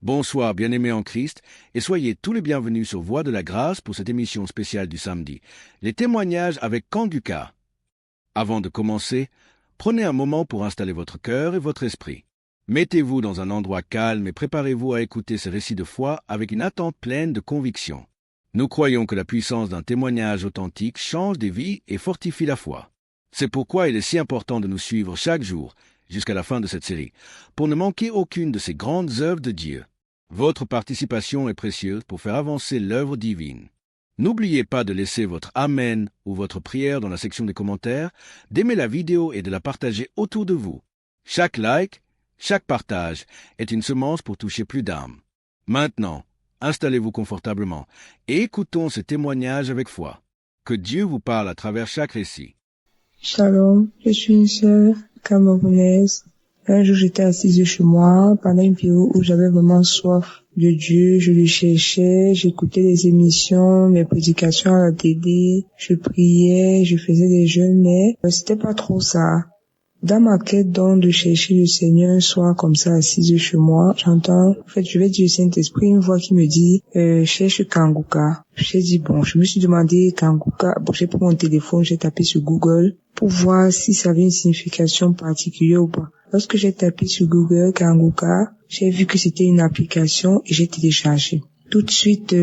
Bonsoir, bien-aimés en Christ, et soyez tous les bienvenus sur Voix de la Grâce pour cette émission spéciale du samedi. Les témoignages avec Kanguka. Avant de commencer, prenez un moment pour installer votre cœur et votre esprit. Mettez-vous dans un endroit calme et préparez-vous à écouter ces récits de foi avec une attente pleine de conviction. Nous croyons que la puissance d'un témoignage authentique change des vies et fortifie la foi. C'est pourquoi il est si important de nous suivre chaque jour, jusqu'à la fin de cette série, pour ne manquer aucune de ces grandes œuvres de Dieu. Votre participation est précieuse pour faire avancer l'œuvre divine. N'oubliez pas de laisser votre Amen ou votre prière dans la section des commentaires, d'aimer la vidéo et de la partager autour de vous. Chaque like, chaque partage est une semence pour toucher plus d'âmes. Maintenant, installez-vous confortablement et écoutons ce témoignage avec foi. Que Dieu vous parle à travers chaque récit. Shalom, je suis une sœur camerounaise. Un jour, j'étais assise chez moi pendant une période où j'avais vraiment soif de Dieu. Je le cherchais, j'écoutais les émissions, mes prédications à la télé, je priais, je faisais des jeûnes, mais c'était pas trop ça. Dans ma quête donc de chercher le Seigneur un soir comme ça assise chez moi, j'entends, en fait, je vais dire au Saint-Esprit, une voix qui me dit, cherche Kanguka. J'ai dit bon, je me suis demandé Kanguka, bon, j'ai pris mon téléphone, j'ai tapé sur Google pour voir si ça avait une signification particulière ou pas. Lorsque j'ai tapé sur Google Kanguka, j'ai vu que c'était une application et j'ai téléchargé. Tout de suite,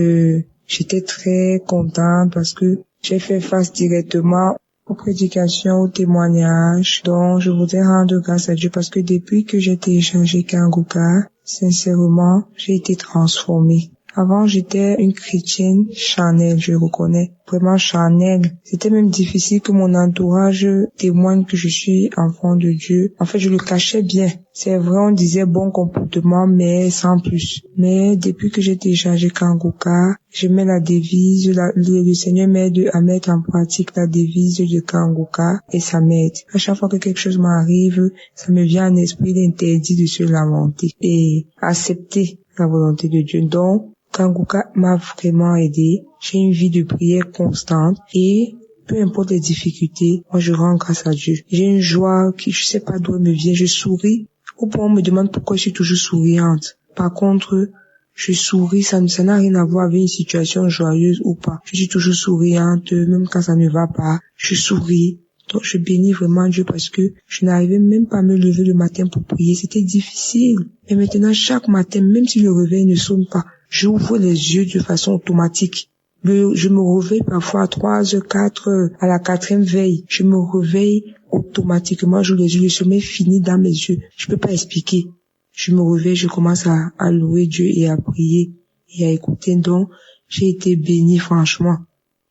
j'étais très contente parce que j'ai fait face directement aux prédications, aux témoignages. Donc, je voudrais rendre grâce à Dieu parce que depuis que j'ai téléchargé Kanguka, sincèrement, j'ai été transformée. Avant, j'étais une chrétienne charnelle, je reconnais. Vraiment charnelle. C'était même difficile que mon entourage témoigne que je suis enfant de Dieu. En fait, je le cachais bien. C'est vrai, on disait bon comportement, mais sans plus. Mais depuis que j'ai téléchargé Kanguka, je mets la devise, le Seigneur m'aide à mettre en pratique la devise de Kanguka et ça m'aide. À chaque fois que quelque chose m'arrive, ça me vient en esprit l'interdit de se lamenter et accepter la volonté de Dieu. Donc, Kanguka m'a vraiment aidé. J'ai une vie de prière constante et peu importe les difficultés, moi je rends grâce à Dieu. J'ai une joie qui, je sais pas d'où elle me vient, je souris. Au point où on me demande pourquoi je suis toujours souriante. Par contre, je souris, ça n'a rien à voir avec une situation joyeuse ou pas. Je suis toujours souriante, même quand ça ne va pas, je souris. Donc je bénis vraiment Dieu parce que je n'arrivais même pas à me lever le matin pour prier, c'était difficile. Et maintenant chaque matin, même si le réveil ne sonne pas, j'ouvre les yeux de façon automatique. Je me réveille parfois à 3 heures, 4 heures, à la 4e veille. Je me réveille automatiquement, j'ouvre les yeux, le sommeil finit dans mes yeux. Je peux pas expliquer. Je me réveille, je commence à louer Dieu et à prier et à écouter. Donc, j'ai été bénie, franchement.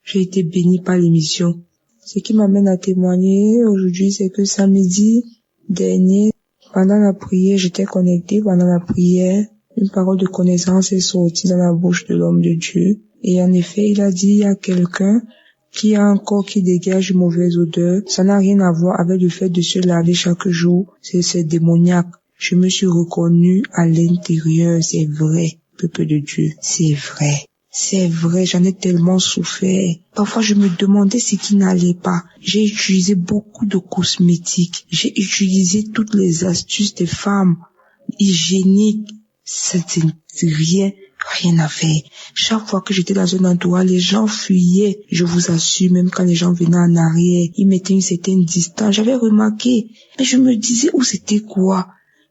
J'ai été bénie par l'émission. Ce qui m'amène à témoigner aujourd'hui, c'est que samedi dernier, pendant la prière, j'étais connectée pendant la prière. Une parole de connaissance est sortie dans la bouche de l'homme de Dieu. Et en effet, il a dit, il y a quelqu'un qui a un corps qui dégage une mauvaise odeur. Ça n'a rien à voir avec le fait de se laver chaque jour. C'est démoniaque. Je me suis reconnue à l'intérieur. C'est vrai, peuple de Dieu. C'est vrai. C'est vrai, j'en ai tellement souffert. Parfois, je me demandais ce qui n'allait pas. J'ai utilisé beaucoup de cosmétiques. J'ai utilisé toutes les astuces des femmes hygiéniques. C'était rien à faire. Chaque fois que j'étais dans un endroit, les gens fuyaient. Je vous assure, même quand les gens venaient en arrière, ils mettaient une certaine distance. J'avais remarqué, mais je me disais où c'était quoi.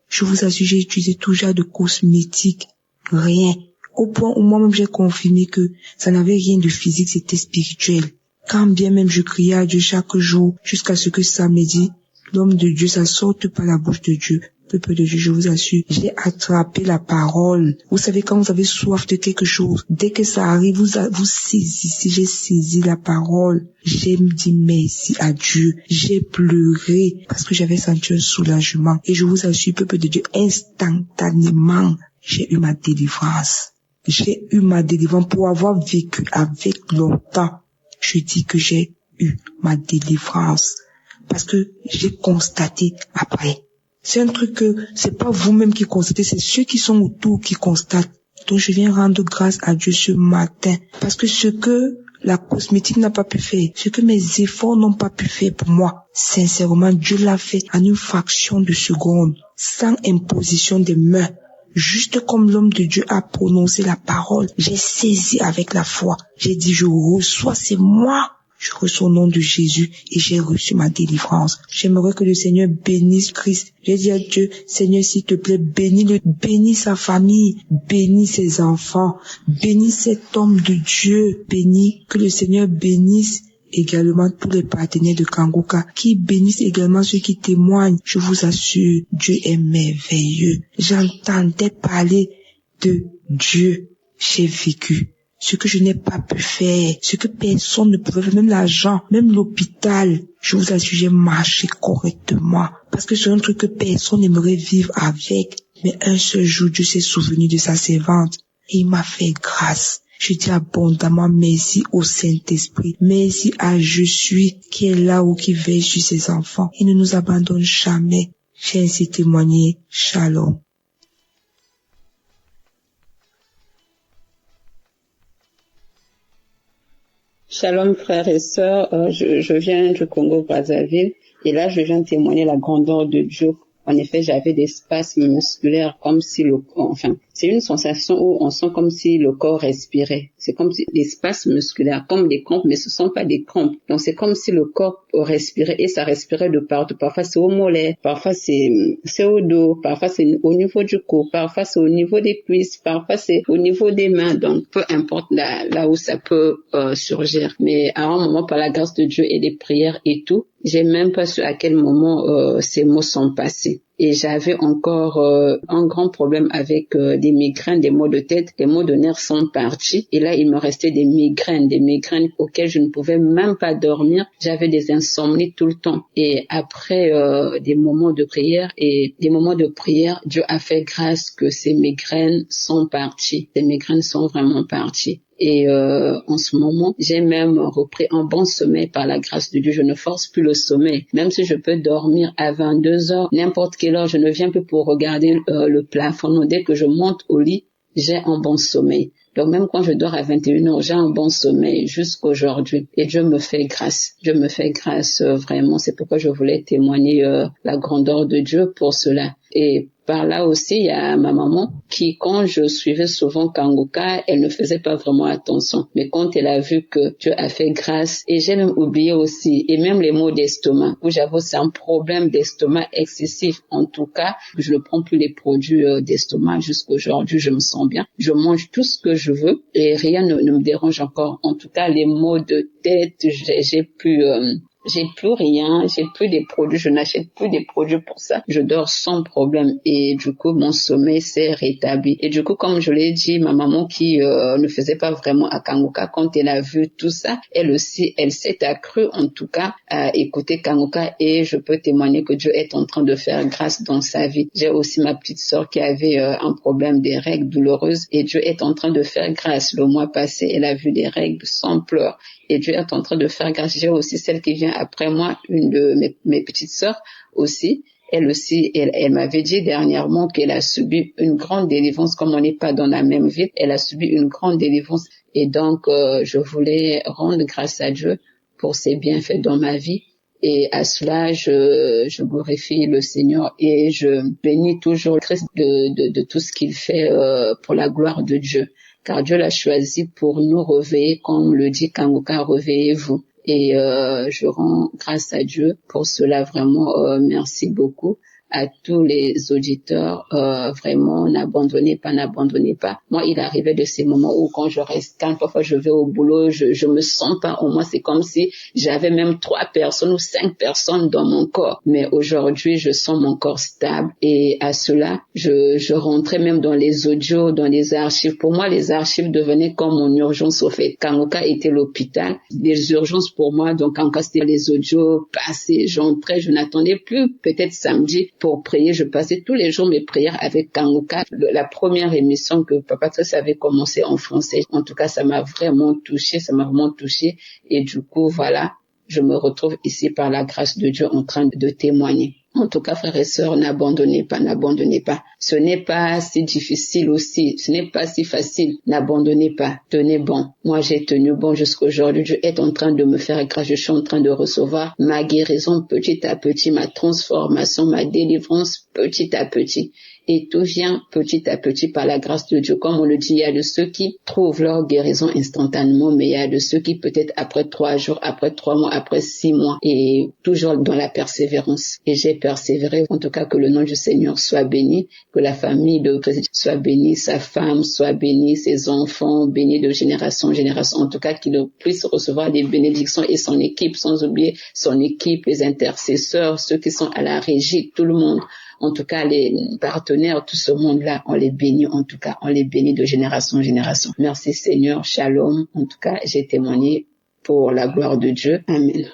Je vous assure, j'ai utilisé tout genre de cosmétiques. Rien. Au point où moi-même j'ai confirmé que ça n'avait rien de physique, c'était spirituel. Quand bien même je criais à Dieu chaque jour, jusqu'à ce que samedi, l'homme de Dieu, ça sorte par la bouche de Dieu. Peuple de Dieu, je vous assure, j'ai attrapé la parole. Vous savez, quand vous avez soif de quelque chose, dès que ça arrive, vous saisissez, j'ai saisi la parole. J'ai dit merci à Dieu. J'ai pleuré parce que j'avais senti un soulagement. Et je vous assure, peuple de Dieu, instantanément, j'ai eu ma délivrance. J'ai eu ma délivrance pour avoir vécu avec longtemps. Je dis que j'ai eu ma délivrance parce que j'ai constaté après. C'est un truc que c'est pas vous-même qui constatez, c'est ceux qui sont autour qui constatent. Donc je viens rendre grâce à Dieu ce matin parce que ce que la cosmétique n'a pas pu faire, ce que mes efforts n'ont pas pu faire pour moi, sincèrement, Dieu l'a fait en une fraction de seconde, sans imposition des mains. juste comme l'homme de Dieu a prononcé la parole, j'ai saisi avec la foi. J'ai dit, je reçois, c'est moi. Je reçois au nom de Jésus et j'ai reçu ma délivrance. J'aimerais que le Seigneur bénisse Christ. J'ai dit à Dieu, Seigneur, s'il te plaît, bénis-le, bénis sa famille, bénis ses enfants, bénis cet homme de Dieu, bénis, que le Seigneur bénisse également tous les partenaires de Kangoka, qui bénissent également ceux qui témoignent. Je vous assure, Dieu est merveilleux. J'entendais parler de Dieu. J'ai vécu ce que je n'ai pas pu faire, ce que personne ne pouvait faire, même l'argent, même l'hôpital. Je vous assure, j'ai marché correctement. Parce que c'est un truc que personne n'aimerait vivre avec. Mais un seul jour, Dieu s'est souvenu de sa servante et il m'a fait grâce. Je dis abondamment merci au Saint-Esprit. Merci à Je suis qui est là ou qui veille sur ses enfants. Il ne nous abandonne jamais. J'ai ainsi témoigné. Shalom. Shalom frères et sœurs, je viens du Congo-Brazzaville et là je viens témoigner la grandeur de Dieu. En effet, j'avais des spasmes musculaires comme si c'est une sensation où on sent comme si le corps respirait. C'est comme si des spasmes musculaires, comme des crampes, mais ce sont pas des crampes. Donc c'est comme si le corps respirait et ça respirait de partout. Parfois c'est au mollet, parfois c'est au dos, parfois c'est au niveau du cou, parfois c'est au niveau des cuisses, parfois c'est au niveau des mains. Donc peu importe là où ça peut surgir. Mais à un moment, par la grâce de Dieu et des prières et tout, j'ai même pas su à quel moment ces mots sont passés. Et j'avais encore un grand problème avec des migraines, des maux de tête, les maux de nerfs sont partis. Et là, il me restait des migraines auxquelles je ne pouvais même pas dormir. J'avais des insomnies tout le temps. Et après des moments de prière, Dieu a fait grâce que ces migraines sont parties. Ces migraines sont vraiment parties. Et en ce moment, j'ai même repris un bon sommeil par la grâce de Dieu. Je ne force plus le sommeil. Même si je peux dormir à 22 heures, n'importe quelle heure, je ne viens plus pour regarder le plafond. Non, dès que je monte au lit, j'ai un bon sommeil. Donc même quand je dors à 21 heures, j'ai un bon sommeil jusqu'aujourd'hui. Et Dieu me fait grâce. Dieu me fait grâce vraiment. C'est pourquoi je voulais témoigner la grandeur de Dieu pour cela. Et par là aussi, il y a ma maman qui, quand je suivais souvent Kangoka, elle ne faisait pas vraiment attention. Mais quand elle a vu que Dieu a fait grâce, et j'ai même oublié aussi, et même les maux d'estomac, où j'avoue c'est un problème d'estomac excessif. En tout cas, je ne prends plus les produits d'estomac jusqu'aujourd'hui, je me sens bien. Je mange tout ce que je veux et rien ne me dérange encore. En tout cas, les maux de tête, j'ai plus rien, j'ai plus des produits, je n'achète plus des produits pour ça. Je dors sans problème et du coup, mon sommeil s'est rétabli. Et du coup, comme je l'ai dit, ma maman qui ne faisait pas vraiment à Kangoka, quand elle a vu tout ça, elle aussi, elle s'est accrue en tout cas à écouter Kangoka et je peux témoigner que Dieu est en train de faire grâce dans sa vie. J'ai aussi ma petite sœur qui avait un problème des règles douloureuses et Dieu est en train de faire grâce. Le mois passé, elle a vu des règles sans pleurs. Et Dieu est en train de faire grâce. J'ai aussi celle qui vient après moi, une de mes petites sœurs aussi. Elle aussi, elle m'avait dit dernièrement qu'elle a subi une grande délivrance, comme on n'est pas dans la même ville. Elle a subi une grande délivrance. Et donc, je voulais rendre grâce à Dieu pour ses bienfaits dans ma vie. Et à cela, je glorifie le Seigneur et je bénis toujours Christ de tout ce qu'il fait pour la gloire de Dieu. Car Dieu l'a choisi pour nous réveiller, comme le dit Kangoka, réveillez-vous. Et je rends grâce à Dieu pour cela, vraiment, merci beaucoup à tous les auditeurs, vraiment, n'abandonnez pas. Moi, il arrivait de ces moments où quand je reste calme, parfois je vais au boulot, je me sens pas, au moins c'est comme si j'avais même 3 personnes ou 5 personnes dans mon corps. Mais aujourd'hui, je sens mon corps stable et à cela, je rentrais même dans les audios, dans les archives. Pour moi, les archives devenaient comme mon urgence au fait. Kangoka était l'hôpital, les urgences pour moi, donc quand c'était les audios passés, j'entrais, je n'attendais plus, peut-être samedi, pour prier. Je passais tous les jours mes prières avec Kangoka. La première émission que Papa Tress avait commencé en français. En tout cas, ça m'a vraiment touchée. Et du coup, voilà, je me retrouve ici par la grâce de Dieu en train de témoigner. En tout cas, frères et sœurs, n'abandonnez pas. Ce n'est pas si difficile aussi, ce n'est pas si facile. N'abandonnez pas, tenez bon. Moi, j'ai tenu bon jusqu'aujourd'hui. Dieu est en train de me faire grâce. Je suis en train de recevoir ma guérison petit à petit, ma transformation, ma délivrance petit à petit. et tout vient petit à petit par la grâce de Dieu. Comme on le dit, il y a de ceux qui trouvent leur guérison instantanément, mais il y a de ceux qui peut-être après 3 jours, après 3 mois, après 6 mois, et toujours dans la persévérance. Et j'ai persévéré. En tout cas, que le nom du Seigneur soit béni, que la famille de Président soit bénie, sa femme soit bénie, ses enfants bénis de génération en génération. En tout cas, qu'il puisse recevoir des bénédictions et son équipe, sans oublier son équipe, les intercesseurs, ceux qui sont à la régie, tout le monde. En tout cas, les partenaires, tout ce monde-là, on les bénit, en tout cas, on les bénit de génération en génération. Merci Seigneur, shalom. En tout cas, j'ai témoigné pour la gloire de Dieu. Amen.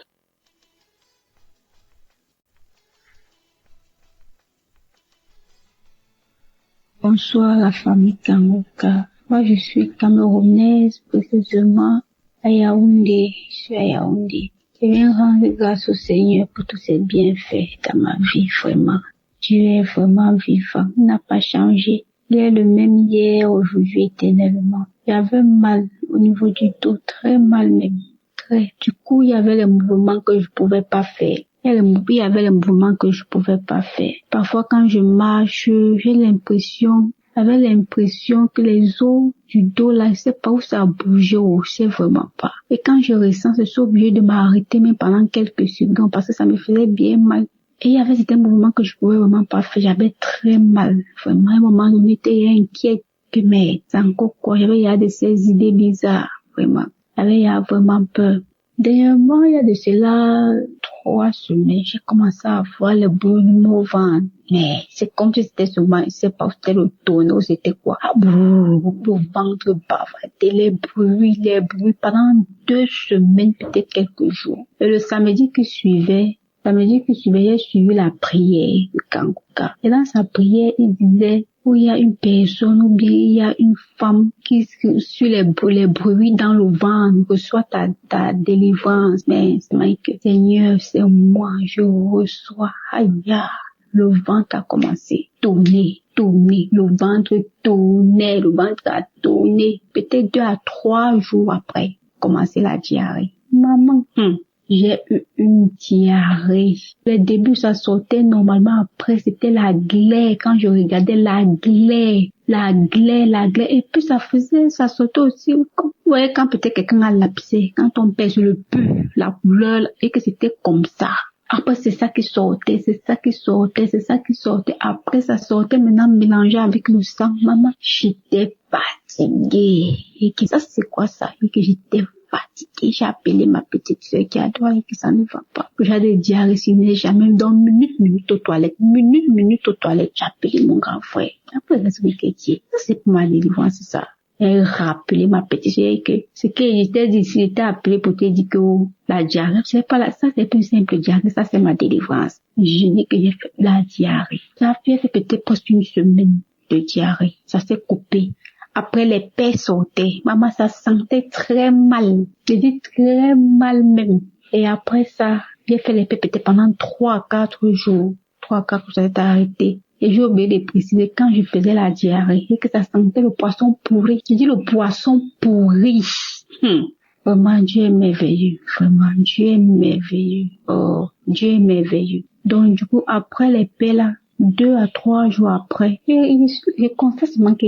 Bonsoir la famille Kangoka. Moi, je suis camerounaise, précisément à Yaoundé. Je suis à Yaoundé. Je viens rendre grâce au Seigneur pour tous ses bienfaits dans ma vie, vraiment. Dieu est vraiment vivant, il n'a pas changé. Il est le même hier, aujourd'hui, éternellement. J'avais mal au niveau du dos, très mal même. Très. Du coup, il y avait les mouvements que je pouvais pas faire. Il y avait les mouvements que je pouvais pas faire. Parfois, quand je marche, j'avais l'impression que les os du dos, là, je sais pas où ça a bougé, ou je sais vraiment pas. Et quand je ressens, je suis obligée de m'arrêter même pendant quelques secondes parce que ça me faisait bien mal. Et il y avait certains mouvements que je pouvais vraiment pas faire. J'avais très mal. Vraiment, à un moment donné, j'étais inquiète que, mais, c'est encore quoi? Il y a de ces idées bizarres, vraiment. Il y a vraiment peur. Dernièrement, il y a de cela 3 semaines, j'ai commencé à avoir le brûlement au ventre. Mais c'est comme si c'était souvent, je sais pas, c'était le tonneau, c'était quoi. Le ventre bavardé, les bruits pendant 2 semaines, peut-être quelques jours. Et le samedi qui suivait, j'ai suivi la prière de Kangoka. Et dans sa prière, il disait, où il y a une personne ou bien il y a une femme qui suit les bruits dans le ventre, reçoit ta délivrance. Mais c'est Mike, Seigneur, c'est moi, je reçois. Aïe, le ventre a commencé à tourner. Le ventre a tourné. Peut-être 2 à 3 jours après, commencer la diarrhée. Maman, j'ai eu une diarrhée. Le début, ça sortait normalement. Après, c'était la glaire. Quand je regardais la glaire. Et puis, ça sortait aussi. Ouais, quand peut-être quelqu'un a lapsé. Quand on pèse le peu, la couleur, et que c'était comme ça. Après, c'est ça qui sortait. Après, ça sortait maintenant mélangé avec le sang. Maman, j'étais fatiguée. Et que ça, c'est quoi ça? Et que j'étais fatiguée. J'ai appelé ma petite sœur qui a droit et que ça ne va pas. J'ai des diarrhées, jamais dans minute aux toilettes. J'ai appelé mon grand frère. Après, ça, c'est pour ma délivrance, c'est ça. Et rappeler ma petite sœur que ce que j'étais dit, j'étais appelé pour te dire que la diarrhée, c'est pas là, ça c'est plus simple diarrhée, ça c'est ma délivrance. Je dis que j'ai fait la diarrhée. Ça fait peut-être presque 1 semaine de diarrhée. Ça s'est coupé. Après, les pères sortaient. Maman, ça sentait très mal. Je dis très mal même. Et après ça, j'ai fait les pères peut-être pendant 3 à 4 jours. 3 à 4 jours, ça s'est arrêté. Et j'ai oublié de préciser quand je faisais la diarrhée et que ça sentait le poisson pourri. Je dis le poisson pourri. Vraiment, Dieu est merveilleux. Oh, Dieu est merveilleux. Donc, du coup, après les pères là, 2 à 3 jours après, je constate seulement que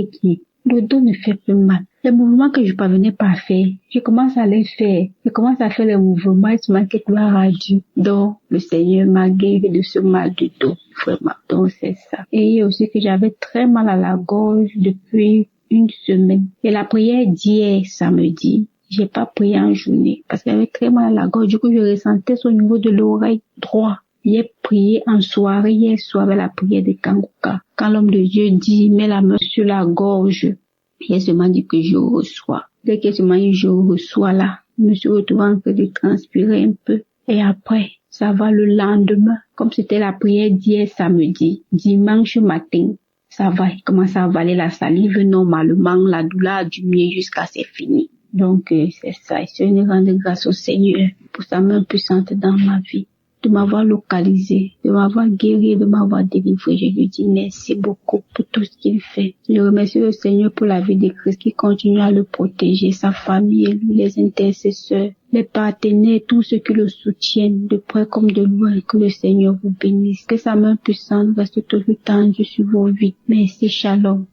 le dos ne fait plus mal. Les mouvements que je parvenais pas à faire, je commence à les faire. Je commence à faire les mouvements et seulement que gloire à Dieu. Donc, le Seigneur m'a guéri de ce mal du dos. Vraiment. Donc, c'est ça. Et aussi que j'avais très mal à la gorge depuis 1 semaine. Et la prière d'hier, samedi, j'ai pas prié en journée parce que j'avais très mal à la gorge. Du coup, je ressentais ça au niveau de l'oreille droite. J'ai prié en soirée, hier soir, avec la prière de Kangoka. Quand l'homme de Dieu dit, mets la main sur la gorge, il a seulement dit que je reçois. Dès que seulement je reçois là, je me suis retrouvée en train de transpirer un peu. Et après, ça va le lendemain, comme c'était la prière d'hier samedi, dimanche matin, ça va, il commence à avaler la salive normalement, la douleur a diminué jusqu'à c'est fini. Donc, c'est ça. Je rends grâce au Seigneur pour sa main puissante dans ma vie. de m'avoir localisé, de m'avoir guéri, de m'avoir délivré. Je lui dis merci beaucoup pour tout ce qu'il fait. Je remercie le Seigneur pour la vie de Christ qui continue à le protéger, sa famille, les intercesseurs, les partenaires, tous ceux qui le soutiennent, de près comme de loin. Que le Seigneur vous bénisse. Que sa main puissante reste toujours tendue sur vos vies. Merci, shalom.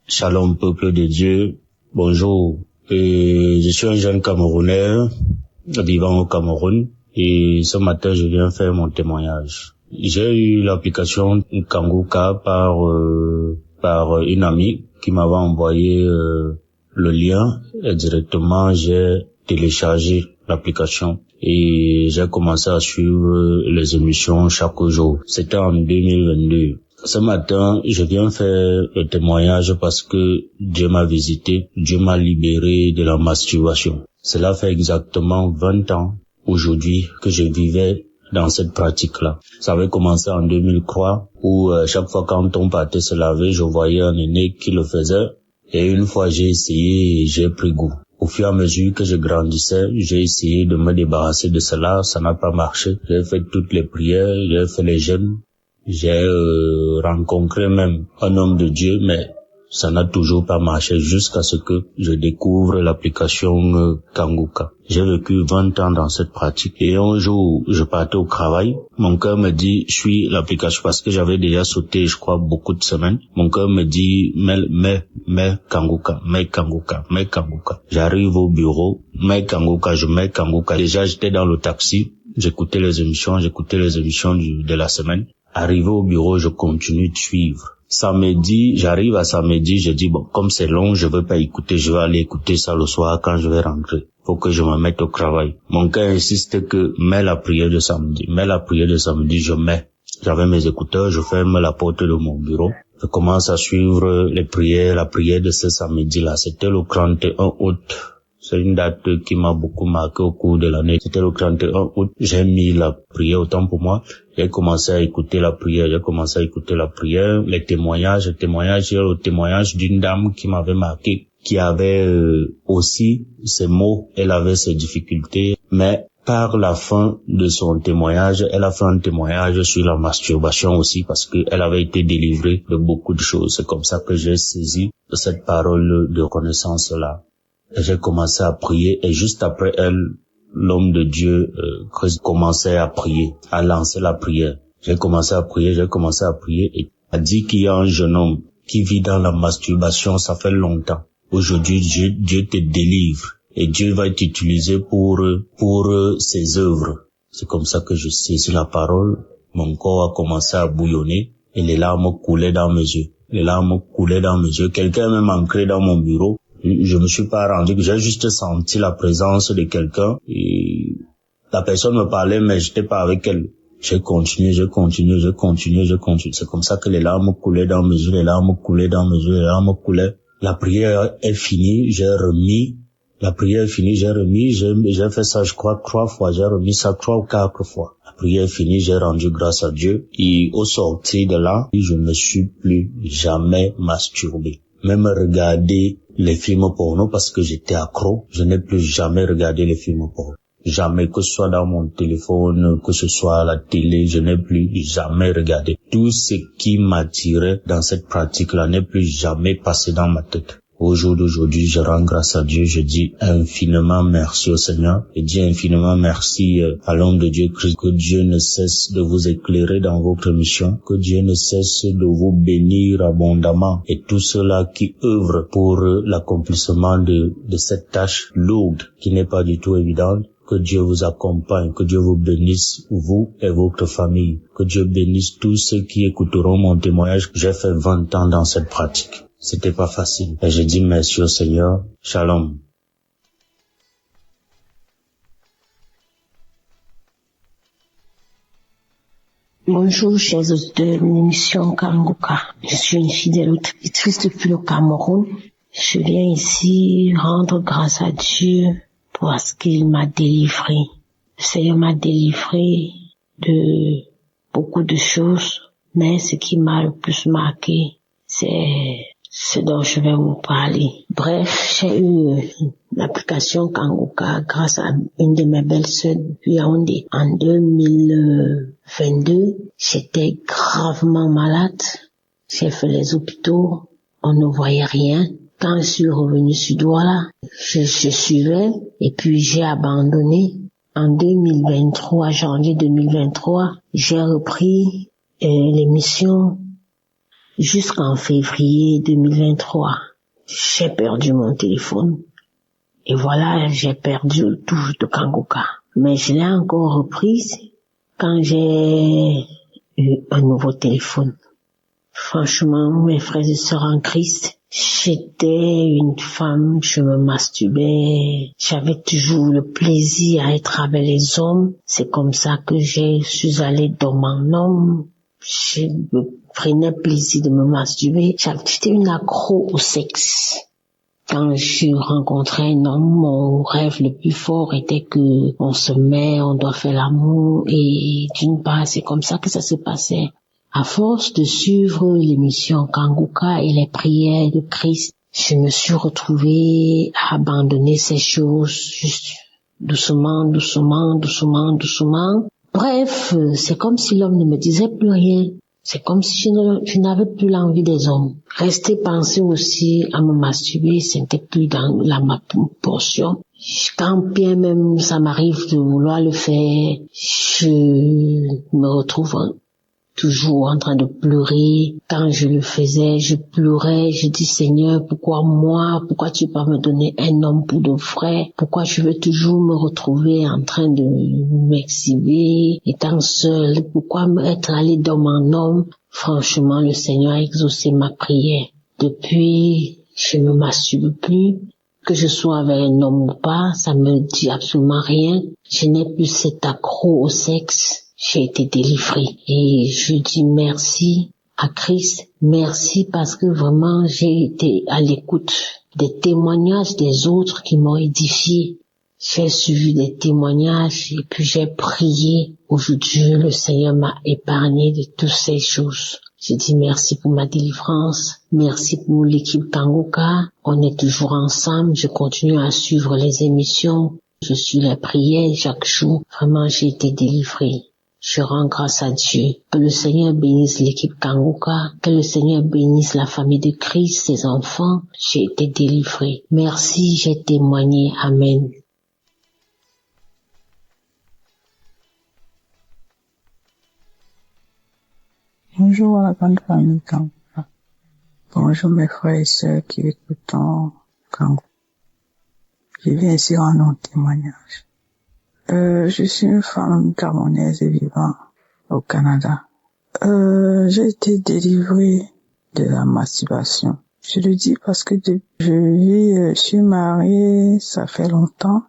Shalom, peuple de Dieu. Bonjour. Je suis un jeune Camerounais vivant au Cameroun et ce matin, je viens faire mon témoignage. J'ai eu l'application Kanguka par une amie qui m'avait envoyé le lien et directement j'ai téléchargé l'application et j'ai commencé à suivre les émissions chaque jour. C'était en 2022. Ce matin, je viens faire le témoignage parce que Dieu m'a visité, Dieu m'a libéré de la masturbation. Cela fait exactement 20 ans aujourd'hui que je vivais dans cette pratique-là. Ça avait commencé en 2003 où chaque fois quand on partait se laver, je voyais un aîné qui le faisait et une fois j'ai essayé et j'ai pris goût. Au fur et à mesure que je grandissais, j'ai essayé de me débarrasser de cela, ça n'a pas marché. J'ai fait toutes les prières, j'ai fait les jeûnes. J'ai rencontré même un homme de Dieu, mais ça n'a toujours pas marché jusqu'à ce que je découvre l'application Kanguka. J'ai vécu 20 ans dans cette pratique et un jour, je partais au travail. Mon cœur me dit, suis l'application parce que j'avais déjà sauté, je crois, beaucoup de semaines. Mon cœur me dit, mets Kanguka. J'arrive au bureau, mets Kanguka. Déjà, j'étais dans le taxi, j'écoutais les émissions de la semaine. Arrivé au bureau, je continue de suivre. J'arrive à samedi, je dis bon, comme c'est long, je veux pas écouter, je vais aller écouter ça le soir quand je vais rentrer. Faut que je me mette au travail. Mon cœur insiste que mets la prière de samedi, je mets. J'avais mes écouteurs, je ferme la porte de mon bureau. Je commence à suivre la prière de ce samedi-là. C'était le 31 août. C'est une date qui m'a beaucoup marqué au cours de l'année. C'était le 31 août. J'ai mis la prière autant pour moi. J'ai commencé à écouter la prière. Les témoignages. J'ai le témoignage d'une dame qui m'avait marqué, qui avait aussi ses maux. Elle avait ses difficultés. Mais par la fin de son témoignage, elle a fait un témoignage sur la masturbation aussi parce qu'elle avait été délivrée de beaucoup de choses. C'est comme ça que j'ai saisi cette parole de reconnaissance-là. J'ai commencé à prier et juste après elle, l'homme de Dieu commençait à prier, à lancer la prière. J'ai commencé à prier et a dit qu'il y a un jeune homme qui vit dans la masturbation, ça fait longtemps. Aujourd'hui, Dieu te délivre et Dieu va t'utiliser pour ses œuvres. C'est comme ça que je saisis la parole. Mon corps a commencé à bouillonner et les larmes coulaient dans mes yeux. Quelqu'un m'a ancré dans mon bureau. Je me suis pas rendu, j'ai juste senti la présence de quelqu'un et la personne me parlait mais j'étais pas avec elle. J'ai continué. C'est comme ça que les larmes coulaient dans mes yeux. La prière est finie, j'ai fait ça je crois 3 fois, j'ai remis ça 3 ou 4 fois. La prière est finie, j'ai rendu grâce à Dieu et au sortir de là, je ne me suis plus jamais masturbé. Même regarder les films porno parce que j'étais accro, je n'ai plus jamais regardé les films porno. Jamais, que ce soit dans mon téléphone, que ce soit à la télé, je n'ai plus jamais regardé. Tout ce qui m'attirait dans cette pratique-là n'est plus jamais passé dans ma tête. Au jour d'aujourd'hui, je rends grâce à Dieu, je dis infiniment merci au Seigneur, et dis infiniment merci à l'homme de Dieu Christ, que Dieu ne cesse de vous éclairer dans votre mission, que Dieu ne cesse de vous bénir abondamment, et tous ceux-là qui œuvrent pour l'accomplissement de cette tâche lourde qui n'est pas du tout évidente. Que Dieu vous accompagne, que Dieu vous bénisse, vous et votre famille, que Dieu bénisse tous ceux qui écouteront mon témoignage. J'ai fait 20 ans dans cette pratique. C'était pas facile. Et je dis merci au Seigneur. Shalom. Bonjour, chers auditeurs de l'émission Kanguka. Je suis une fidèle auditrice depuis le Cameroun. Je viens ici rendre grâce à Dieu pour parce qu'il m'a délivré. Le Seigneur m'a délivré de beaucoup de choses, mais ce qui m'a le plus marqué, c'est ce dont je vais vous parler. Bref, j'ai eu l'application Kanguka grâce à une de mes belles-sœurs depuis Yaoundé. En 2022, j'étais gravement malade. J'ai fait les hôpitaux, on ne voyait rien. Quand je suis revenue sur Douala, je suivais et puis j'ai abandonné. En 2023, janvier 2023, j'ai repris l'émission jusqu'en février 2023. J'ai perdu mon téléphone et voilà, j'ai perdu le touche de Kanguka. Mais je l'ai encore reprise quand j'ai eu un nouveau téléphone. Franchement, mes frères et sœurs en Christ, j'étais une femme, je me masturbais, j'avais toujours le plaisir à être avec les hommes. C'est comme ça que je suis allée dans mon homme. Je me prenais plaisir de me masturber. J'étais une accro au sexe. Quand je rencontrais un homme, mon rêve le plus fort était que on se met, on doit faire l'amour et d'une part, c'est comme ça que ça se passait. À force de suivre l'émission Kanguka et les prières de Christ, je me suis retrouvée à abandonner ces choses juste doucement. Bref, c'est comme si l'homme ne me disait plus rien. C'est comme si je n'avais plus l'envie des hommes. Rester penser aussi à me masturber, c'était plus dans ma portion. Quand bien même ça m'arrive de vouloir le faire, je me retrouve toujours en train de pleurer. Quand je le faisais, je pleurais, je dis Seigneur, pourquoi moi? Pourquoi tu peux pas me donner un homme pour de vrai? Pourquoi je veux toujours me retrouver en train de m'exhiber, étant seule? Pourquoi être allé dans mon homme? Franchement, le Seigneur a exaucé ma prière. Depuis, je ne masturbe plus. Que je sois avec un homme ou pas, ça me dit absolument rien. Je n'ai plus cet accro au sexe. J'ai été délivrée et je dis merci à Christ, merci parce que vraiment j'ai été à l'écoute des témoignages des autres qui m'ont édifié. J'ai suivi des témoignages et puis j'ai prié. Aujourd'hui, le Seigneur m'a épargné de toutes ces choses. Je dis merci pour ma délivrance, merci pour l'équipe Kanguka. On est toujours ensemble, je continue à suivre les émissions, je suis les prières chaque jour. Vraiment, j'ai été délivrée. Je rends grâce à Dieu. Que le Seigneur bénisse l'équipe Kanguka. Que le Seigneur bénisse la famille de Christ, ses enfants. J'ai été délivrée. Merci, j'ai témoigné. Amen. Bonjour à la grande famille Kanguka. Bonjour mes frères et sœurs qui écoutent Kanguka. Je viens ici rendre un témoignage. Je suis une femme camerounaise et vivant au Canada. J'ai été délivrée de la masturbation. Je le dis parce que je suis mariée, ça fait longtemps.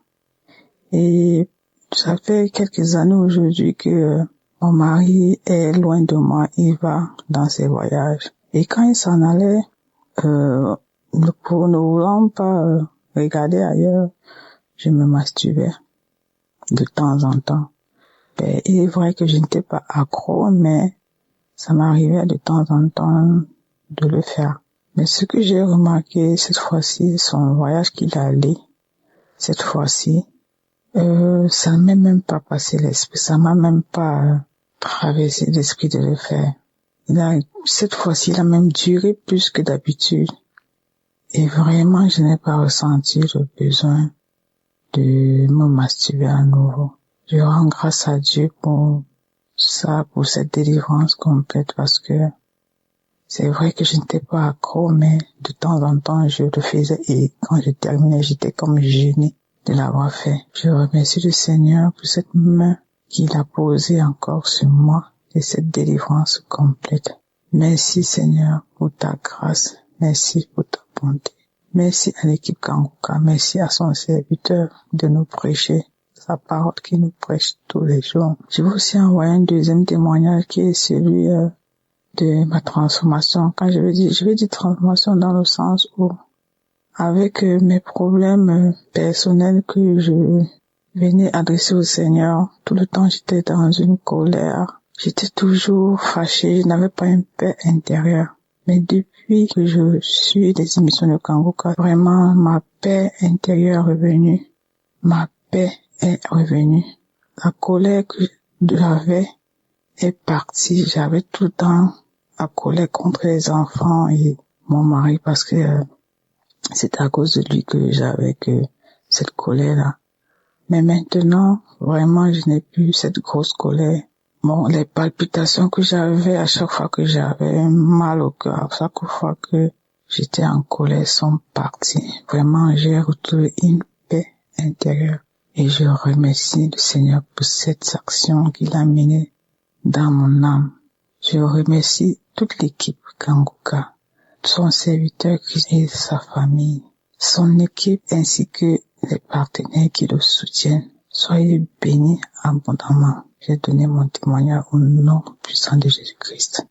Et ça fait quelques années aujourd'hui que mon mari est loin de moi, il va dans ses voyages. Et quand il s'en allait, pour ne voulant pas regarder ailleurs, je me masturbais de temps en temps. Il est vrai que je n'étais pas accro, mais ça m'arrivait de temps en temps de le faire. Mais ce que j'ai remarqué cette fois-ci, son voyage qu'il a allé, cette fois-ci, ça ne m'est même pas passé l'esprit, ça m'a même pas traversé l'esprit de le faire. Cette fois-ci, il a même duré plus que d'habitude. Et vraiment, je n'ai pas ressenti le besoin de me masturber à nouveau. Je rends grâce à Dieu pour ça, pour cette délivrance complète, parce que c'est vrai que je n'étais pas accro, mais de temps en temps, je le faisais et quand je terminais, j'étais comme gênée de l'avoir fait. Je remercie le Seigneur pour cette main qu'il a posée encore sur moi et cette délivrance complète. Merci Seigneur pour ta grâce, merci pour ta bonté. Merci à l'équipe Kanguka, merci à son serviteur de nous prêcher sa parole qui nous prêche tous les jours. Je veux aussi envoyer un deuxième témoignage qui est celui de ma transformation. Quand je veux dire transformation dans le sens où avec mes problèmes personnels que je venais adresser au Seigneur. Tout le temps, j'étais dans une colère. J'étais toujours fâchée, je n'avais pas une paix intérieure. Mais depuis que je suis des émissions de Kanguka, vraiment, ma paix intérieure est revenue. Ma paix est revenue. La colère que j'avais est partie. J'avais tout le temps la colère contre les enfants et mon mari parce que c'est à cause de lui que j'avais que cette colère-là. Mais maintenant, vraiment, je n'ai plus cette grosse colère. Bon, les palpitations que j'avais à chaque fois que j'avais mal au cœur, à chaque fois que j'étais en colère sont parties. Vraiment, j'ai retrouvé une paix intérieure. Et je remercie le Seigneur pour cette action qu'il a menée dans mon âme. Je remercie toute l'équipe Kanguka, son serviteur et sa famille, son équipe ainsi que les partenaires qui le soutiennent. Soyez bénis abondamment. J'ai donné mon témoignage au nom puissant de Jésus-Christ.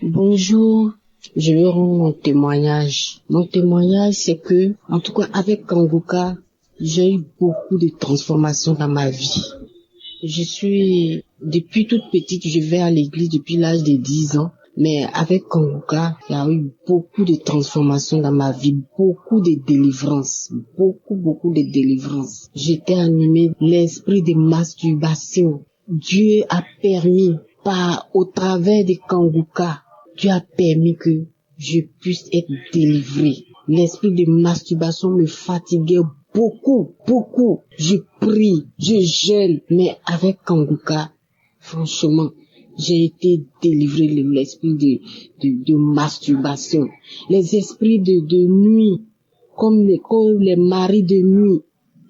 Bonjour, je vais rendre mon témoignage. Mon témoignage, c'est que, en tout cas, avec Kanguka, j'ai eu beaucoup de transformations dans ma vie. Depuis toute petite, je vais à l'église depuis l'âge de 10 ans. Mais avec Kanguka, il y a eu beaucoup de transformations dans ma vie, beaucoup de délivrances, beaucoup de délivrances. J'étais animée l'esprit de masturbation. Dieu a permis, au travers de Kanguka, Dieu a permis que je puisse être délivrée. L'esprit de masturbation me fatiguait beaucoup. Je prie, je jeûne, mais avec Kanguka, franchement, j'ai été délivrée de l'esprit de masturbation. Les esprits de nuit, comme les maris de nuit.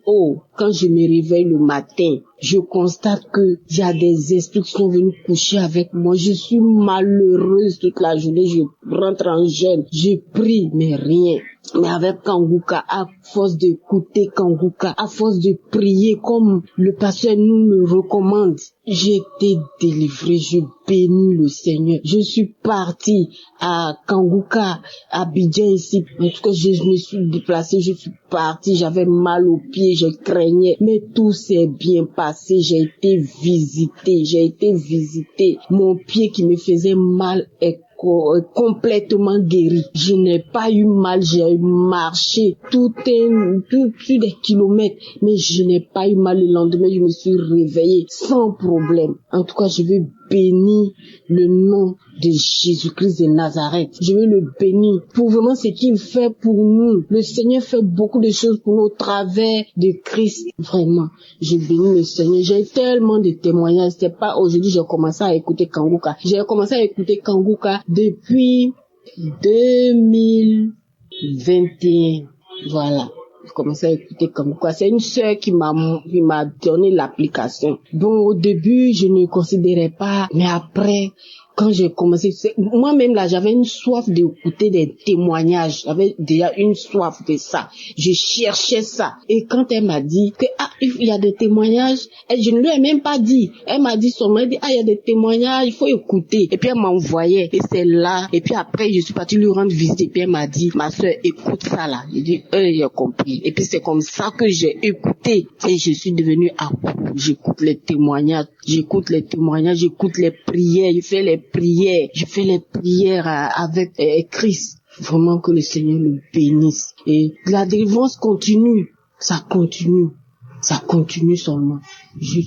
Oh, quand je me réveille le matin, je constate que il y a des esprits qui sont venus coucher avec moi. Je suis malheureuse toute la journée. Je rentre en jeûne. Je prie, mais rien. Mais avec Kanguka, à force d'écouter Kanguka, à force de prier comme le pasteur nous le recommande, j'ai été délivrée. Je bénis le Seigneur. Je suis partie à Kanguka, à Abidjan ici. En tout cas, je me suis déplacée, je suis partie. J'avais mal aux pieds, je craignais. Mais tout s'est bien passé. J'ai été visitée. Mon pied qui me faisait mal est complètement guéri. Je n'ai pas eu mal, j'ai marché tout des kilomètres, mais je n'ai pas eu mal. Le lendemain, je me suis réveillée sans problème. En tout cas, je veux bénir le nom de Jésus-Christ de Nazareth. Je veux le bénir pour vraiment ce qu'il fait pour nous. Le Seigneur fait beaucoup de choses pour nous au travers de Christ. Vraiment, je bénis le Seigneur. J'ai tellement de témoignages. C'est pas aujourd'hui j'ai commencé à écouter Kanguka. J'ai commencé à écouter Kanguka depuis 2021. Voilà. J'ai commencé à écouter Kanguka. C'est une sœur qui m'a donné l'application. Bon, au début, je ne considérais pas, mais après, quand j'ai commencé, moi-même là, j'avais une soif d'écouter des témoignages. J'avais déjà une soif de ça. Je cherchais ça. Et quand elle m'a dit que, il y a des témoignages, et je ne lui ai même pas dit. Elle m'a dit seulement, il y a des témoignages, il faut écouter. Et puis elle m'envoyait. Et c'est là. Et puis après, je suis partie lui rendre visite. Et puis elle m'a dit, ma soeur, écoute ça là. J'ai dit, j'ai compris. Et puis c'est comme ça que j'ai écouté. Et je suis devenue accro. J'écoute les témoignages, j'écoute les prières, je fais les prières avec Christ. Vraiment que le Seigneur le bénisse. Et la délivrance continue. Ça continue seulement.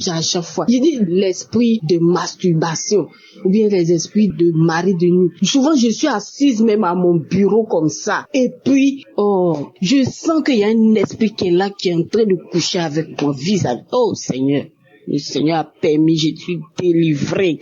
À chaque fois. Je dis l'esprit de masturbation, ou bien les esprits de mari de nuit. Souvent, je suis assise même à mon bureau comme ça. Et puis, je sens qu'il y a un esprit qui est là, qui est en train de coucher avec mon visage. Oh, Seigneur. Le Seigneur a permis, je suis délivrée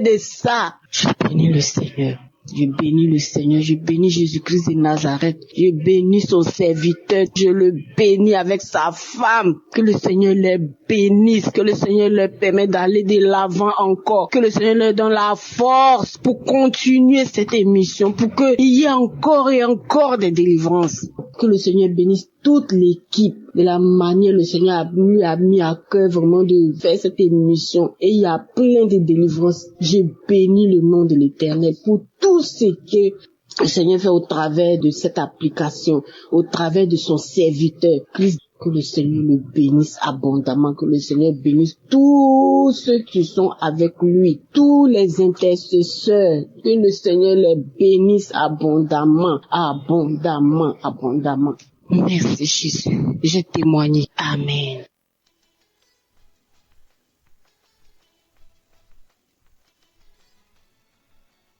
de ça. Je bénis le Seigneur. Je bénis le Seigneur, je bénis Jésus-Christ de Nazareth, je bénis son serviteur, je le bénis avec sa femme, que le Seigneur les bénisse, que le Seigneur leur permette d'aller de l'avant encore, que le Seigneur leur donne la force pour continuer cette émission, pour qu'il y ait encore et encore des délivrances, que le Seigneur bénisse toute l'équipe, de la manière le Seigneur a mis à cœur vraiment de faire cette émission. Et il y a plein de délivrances. Je bénis le nom de l'Éternel pour tout ce que le Seigneur fait au travers de cette application, au travers de son serviteur. Que le Seigneur le bénisse abondamment, que le Seigneur bénisse tous ceux qui sont avec lui, tous les intercesseurs, que le Seigneur les bénisse abondamment, abondamment, abondamment. Merci Jésus, j'ai témoigné. Amen.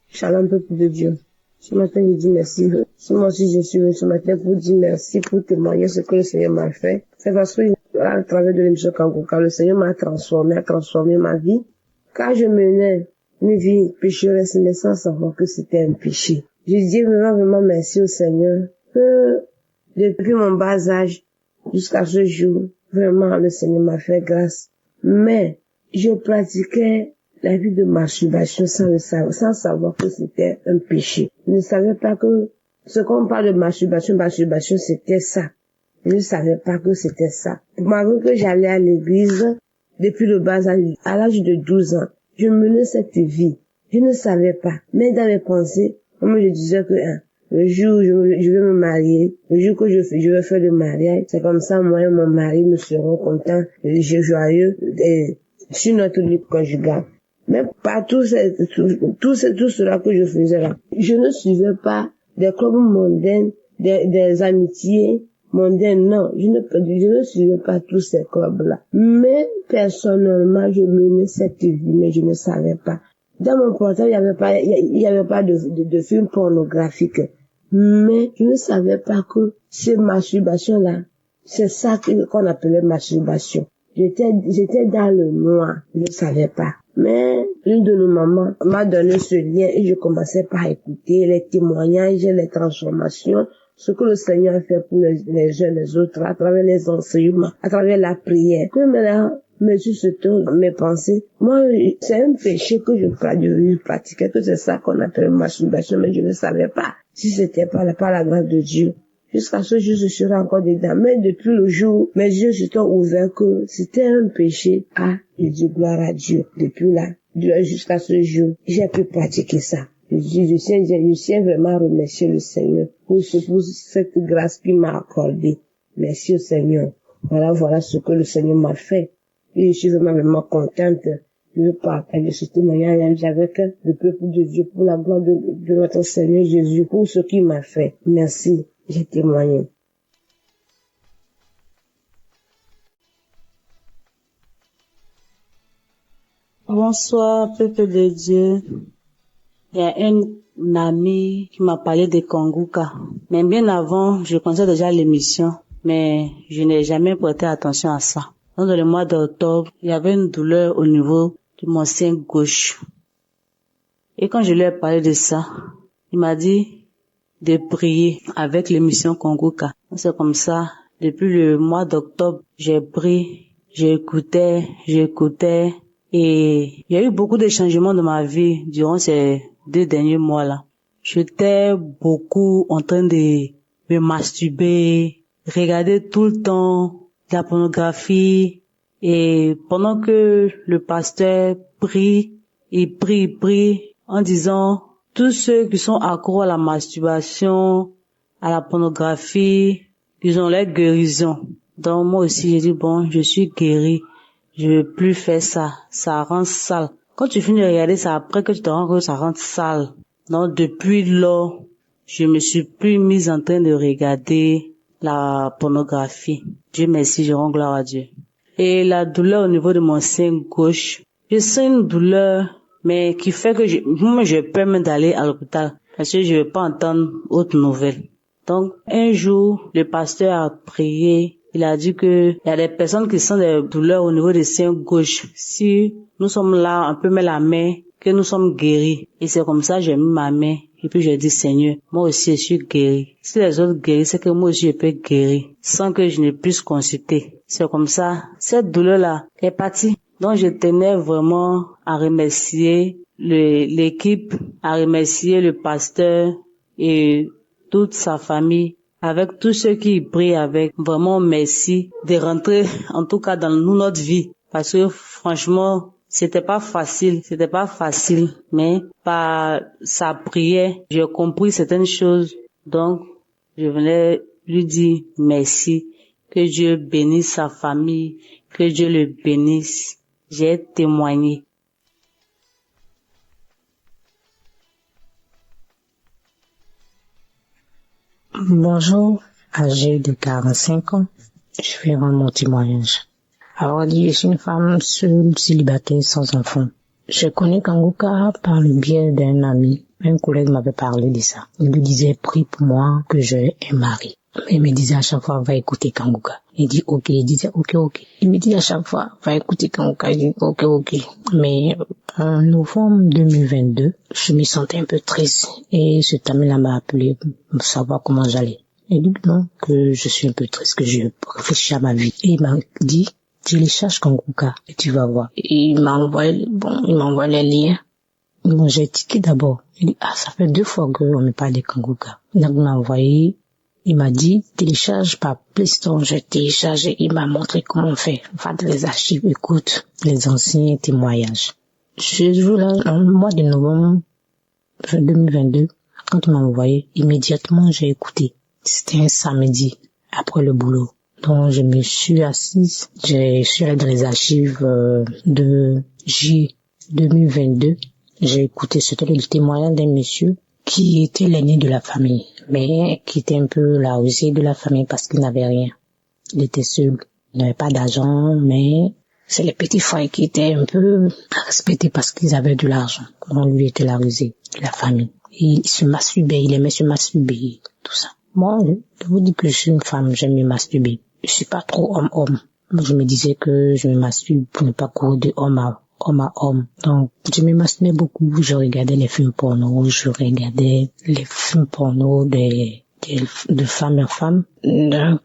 Shalom, peuple de Dieu. Ce matin, je dis merci. Moi aussi, je suis venu ce matin pour dire merci, pour témoigner ce que le Seigneur m'a fait. C'est parce que, à travers de l'émission Kangoka, le Seigneur m'a transformé ma vie. Car je menais une vie pécheresse, mais sans savoir que c'était un péché. Je dis vraiment merci au Seigneur que, depuis mon bas âge jusqu'à ce jour, vraiment, le Seigneur m'a fait grâce. Mais, je pratiquais la vie de masturbation sans savoir que c'était un péché. Je ne savais pas que ce qu'on parle de masturbation, c'était ça. Je ne savais pas que c'était ça. Malgré que j'allais à l'église depuis le bas âge, à l'âge de 12 ans, je menais cette vie. Je ne savais pas. Mais dans mes pensées, moi je disais que le jour où je vais me marier, le jour que je vais faire le mariage, c'est comme ça moi et mon mari nous serons contents, joyeux sur notre lit conjugal. Mais pas tout cela que je faisais là. Je ne suivais pas des clubs mondains, des amitiés mondaines, non. Je ne suivais pas tous ces clubs-là. Mais, personnellement, je menais cette vie, mais je ne savais pas. Dans mon portable, il y avait pas de film pornographique. Mais, je ne savais pas que ces masturbations-là, c'est ça qu'on appelait masturbation. J'étais dans le noir. Je ne savais pas. Mais une de nos mamans m'a donné ce lien et je commençais par écouter les témoignages, les transformations, ce que le Seigneur a fait pour les uns les autres, à travers les enseignements, à travers la prière. Que maintenant, me suscitant mes pensées, moi, c'est un péché que je pratiquais, que c'est ça qu'on appelle masturbation, mais je ne savais pas si c'était par la grâce de Dieu. Jusqu'à ce jour, je serai encore dedans. Mais depuis le jour, mes yeux se sont ouverts que c'était un péché. Je dis gloire à Dieu. Depuis là, jusqu'à ce jour, j'ai pu pratiquer ça. Je tiens vraiment à remercier le Seigneur pour cette grâce qu'il m'a accordée. Merci au Seigneur. Voilà ce que le Seigneur m'a fait. Et je suis vraiment contente de partager ce témoignage avec le peuple de Dieu pour la gloire de notre Seigneur Jésus, pour ce qu'il m'a fait. Merci. J'ai témoigné. Bonsoir, peuple de Dieu. Il y a un ami qui m'a parlé de Kangoka. Mais bien avant, je connaissais déjà l'émission, mais je n'ai jamais prêté attention à ça. Dans le mois d'octobre, il y avait une douleur au niveau de mon sein gauche. Et quand je lui ai parlé de ça, il m'a dit de prier avec l'émission Kangoka. C'est comme ça, depuis le mois d'octobre, j'ai prié, j'écoutais, et il y a eu beaucoup de changements dans ma vie durant ces 2 derniers mois-là. J'étais beaucoup en train de me masturber, regarder tout le temps la pornographie, et pendant que le pasteur prie, il prie en disant tous ceux qui sont accros à la masturbation, à la pornographie, ils ont leur guérison. Donc moi aussi j'ai dit bon, je suis guéri, je veux plus faire ça, ça rend sale. Quand tu finis de regarder ça, après que tu te rends compte que ça rend sale. Donc depuis lors, je me suis plus mise en train de regarder la pornographie. Dieu merci, je rends gloire à Dieu. Et la douleur au niveau de mon sein gauche, je sens une douleur, mais qui fait que je peux même d'aller à l'hôpital parce que je ne veux pas entendre autre nouvelle. Donc, un jour, le pasteur a prié. Il a dit que il y a des personnes qui sentent des douleurs au niveau des seins gauche. Si nous sommes là, on peut mettre la main, que nous sommes guéris. Et c'est comme ça, j'ai mis ma main. Et puis j'ai dit, Seigneur, moi aussi je suis guéri. Si les autres guérissent, c'est que moi aussi je peux guérir, sans que je ne puisse consulter. C'est comme ça, cette douleur-là est partie. Donc je tenais vraiment à remercier l'équipe, à remercier le pasteur et toute sa famille, avec tous ceux qui prient avec. Vraiment, merci de rentrer, en tout cas, dans notre vie. Parce que, franchement, c'était pas facile, mais par sa prière, j'ai compris certaines choses. Donc, je venais lui dire merci, que Dieu bénisse sa famille, que Dieu le bénisse. J'ai témoigné. Bonjour, âgée de 45 ans, je vais rendre mon témoignage. Alors, je suis une femme seule, célibataire, sans enfant. Je connais Kanguka par le biais d'un ami. Un collègue m'avait parlé de ça. Il lui disait, prie pour moi que j'ai un mari. Il me disait à chaque fois, va écouter Kanguka. Il dit, ok. Il disait, ok. Il me dit à chaque fois, va écouter Kanguka. Il dit, ok. Mais en novembre 2022, je me sentais un peu triste. Et cet ami-là m'a appelé pour savoir comment j'allais. Il dit non, que je suis un peu triste, que je réfléchis à ma vie. Et il m'a dit, télécharge Kanguka et tu vas voir. Et il m'a envoyé les liens. Donc j'ai tiqué d'abord. Il dit, ça fait 2 fois qu'on me parle de Kanguka. Donc il m'a envoyé, il m'a dit, télécharge par Play Store. J'ai téléchargé, il m'a montré comment on fait. Va dans les archives, écoute les anciens témoignages. Ce jour-là, en mois de novembre 2022, quand il m'a envoyé, immédiatement j'ai écouté. C'était un samedi, après le boulot. Donc, je me suis assise, je suis allée dans les archives de J 2022. J'ai écouté, c'était le témoignage d'un monsieur qui était l'aîné de la famille, mais qui était un peu la rusée de la famille parce qu'il n'avait rien. Il était seul, il n'avait pas d'argent, mais c'est les petits frères qui étaient un peu respectés parce qu'ils avaient de l'argent. Donc, lui était la rusée de la famille. Et il se masturbait, il aimait se masturber, tout ça. Moi, je vous dis que je suis une femme, j'aime me masturber. Je suis pas trop homme-homme. Je me disais que je me masturbe pour ne pas courir de homme à homme. Donc, je me masturbais beaucoup. Je regardais les films porno, de femme à femme. Donc,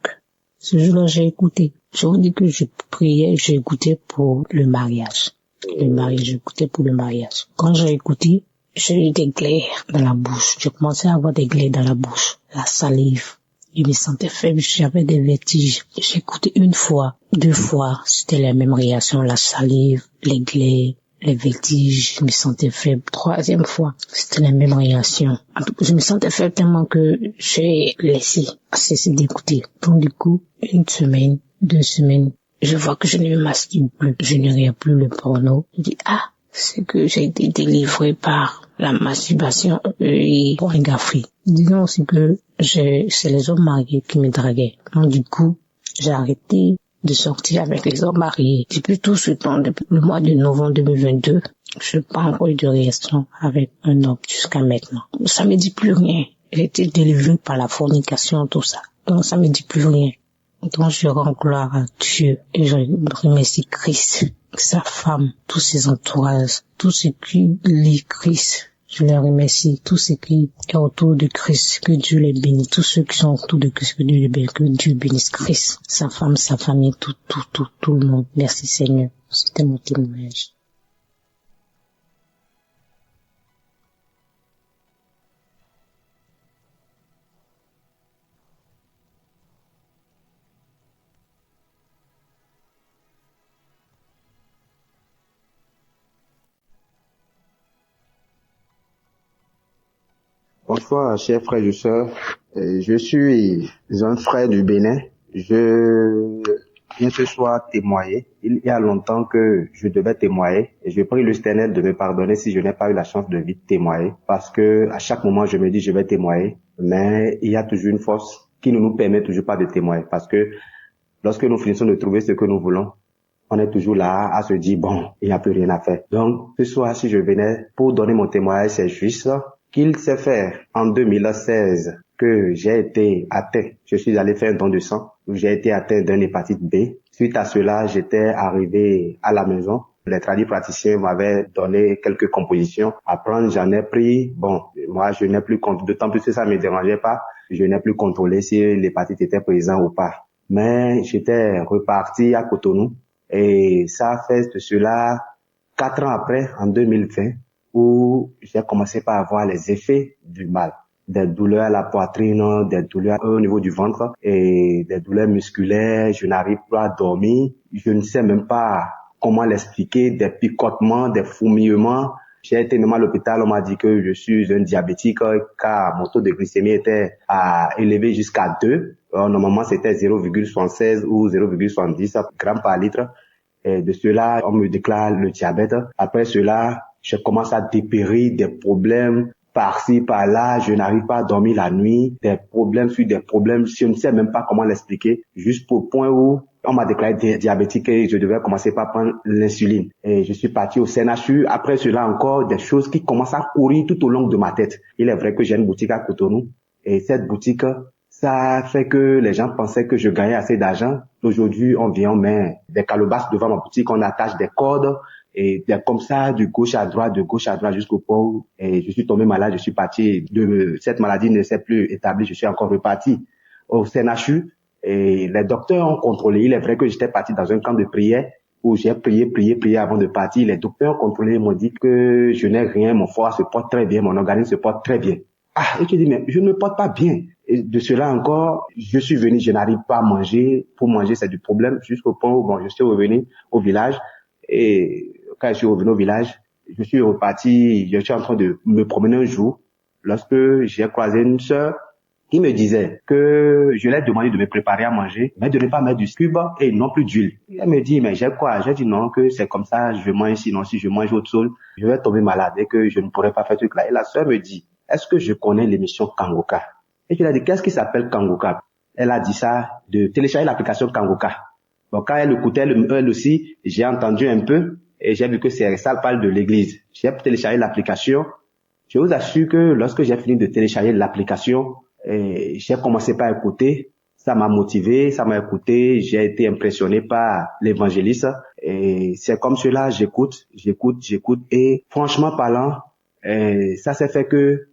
ce jour-là, j'ai écouté. Je vous dis que je priais, j'ai écouté pour le mariage. J'écoutais pour le mariage. Quand j'ai écouté, j'ai eu des glaires dans la bouche. Je commençais à avoir des glaires dans la bouche. La salive. Je me sentais faible, j'avais des vertiges. J'ai écouté 1 fois, 2 fois, c'était la même réaction, la salive, les glaires, les vertiges, je me sentais faible. 3e fois, c'était la même réaction. Je me sentais faible tellement que j'ai cessé d'écouter. Donc du coup, 1 semaine, 2 semaines, je vois que je ne me masturbe plus, je ne regarde plus le porno. Je dis, c'est que j'ai été délivré par la masturbation et pornographie. Disons aussi que c'est les hommes mariés qui me draguaient. Donc du coup, j'ai arrêté de sortir avec les hommes mariés. Depuis tout ce temps, depuis le mois de novembre 2022, je n'ai pas encore eu de relation avec un homme jusqu'à maintenant. Ça me dit plus rien. J'ai été délivré par la fornication, tout ça. Donc ça me dit plus rien. Donc je rends gloire à Dieu et je remercie Christ, sa femme, tous ses entourages, tous ceux qui lit Christ. Je les remercie, tous ceux qui sont autour de Christ, que Dieu les bénisse, tous ceux qui sont autour de Christ, que Dieu bénisse Christ, sa femme, sa famille, tout le monde. Merci Seigneur. C'était mon témoignage. Bonsoir, chers frères et sœurs. Je suis un frère du Bénin. Je viens ce soir témoigner. Il y a longtemps que je devais témoigner et je prie le Seigneur de me pardonner si je n'ai pas eu la chance de vite témoigner parce que à chaque moment je me dis je vais témoigner, mais il y a toujours une force qui ne nous permet toujours pas de témoigner parce que lorsque nous finissons de trouver ce que nous voulons, on est toujours là à se dire bon, il n'y a plus rien à faire. Donc ce soir si je venais pour donner mon témoignage, c'est juste qu'il s'est fait en 2016 que j'ai été atteint. Je suis allé faire un don de sang où j'ai été atteint d'une hépatite B. Suite à cela, j'étais arrivé à la maison. Les praticiens m'avaient donné quelques compositions à prendre. J'en ai pris. Bon, moi, je n'ai plus d'autant plus que ça me dérangeait pas. Je n'ai plus contrôlé si l'hépatite était présente ou pas. Mais j'étais reparti à Cotonou et ça a fait de cela 4 ans après, en 2020. Où j'ai commencé par avoir les effets du mal. des douleurs à la poitrine, des douleurs au niveau du ventre et des douleurs musculaires. Je n'arrive pas à dormir. Je ne sais même pas comment l'expliquer, des picotements, des fourmillements. J'ai été même à l'hôpital, on m'a dit que je suis un diabétique car mon taux de glycémie était élevé jusqu'à 2. Normalement, c'était 0,76 ou 0,70 grammes par litre. Et de cela, on me déclare le diabète. Après cela, je commence à dépérir des problèmes par-ci, par-là. Je n'arrive pas à dormir la nuit. Des problèmes sur des problèmes. Je ne sais même pas comment l'expliquer. Juste au point où on m'a déclaré diabétique et je devais commencer par prendre l'insuline. Et je suis parti au CNHU. Après cela, encore des choses qui commencent à courir tout au long de ma tête. Il est vrai que j'ai une boutique à Cotonou. Et cette boutique, ça fait que les gens pensaient que je gagnais assez d'argent. Aujourd'hui, on vient, on met des calebasses devant ma boutique, on attache des cordes et comme ça, de gauche à droite jusqu'au point où et je suis tombé malade, je suis parti de cette maladie ne s'est plus établie, je suis encore reparti au CNHU et les docteurs ont contrôlé. Il est vrai que j'étais parti dans un camp de prière où j'ai prié avant de partir. Les docteurs ont contrôlé, m'ont dit que je n'ai rien, mon foie se porte très bien, mon organisme se porte très bien. Et tu dis, mais je ne me porte pas bien. Et de cela encore, je suis venu, je n'arrive pas à manger. Pour manger, c'est du problème. Jusqu'au point où, je suis revenu au village. Et quand je suis revenu au village, je suis reparti, je suis en train de me promener un jour, lorsque j'ai croisé une sœur qui me disait que je lui ai demandé de me préparer à manger, mais de ne pas mettre du cube et non plus d'huile. Elle me dit, mais j'ai quoi? J'ai dit non, que c'est comme ça, je mange, sinon si je mange autre chose, je vais tomber malade et que je ne pourrai pas faire ce truc-là. Et la sœur me dit, est-ce que je connais l'émission Kangoka? Et je lui ai dit, qu'est-ce qui s'appelle Kangoka? Elle a dit ça, de télécharger l'application Kangoka. Donc quand elle écoutait elle aussi, j'ai entendu un peu et j'ai vu que ça parle de l'église. J'ai téléchargé l'application. Je vous assure que lorsque j'ai fini de télécharger l'application, j'ai commencé par écouter. Ça m'a motivé, ça m'a écouté. J'ai été impressionné par l'évangéliste. Et c'est comme cela, j'écoute. Et franchement parlant, ça s'est fait que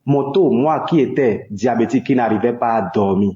mon taux, moi qui étais diabétique, qui n'arrivait pas à dormir,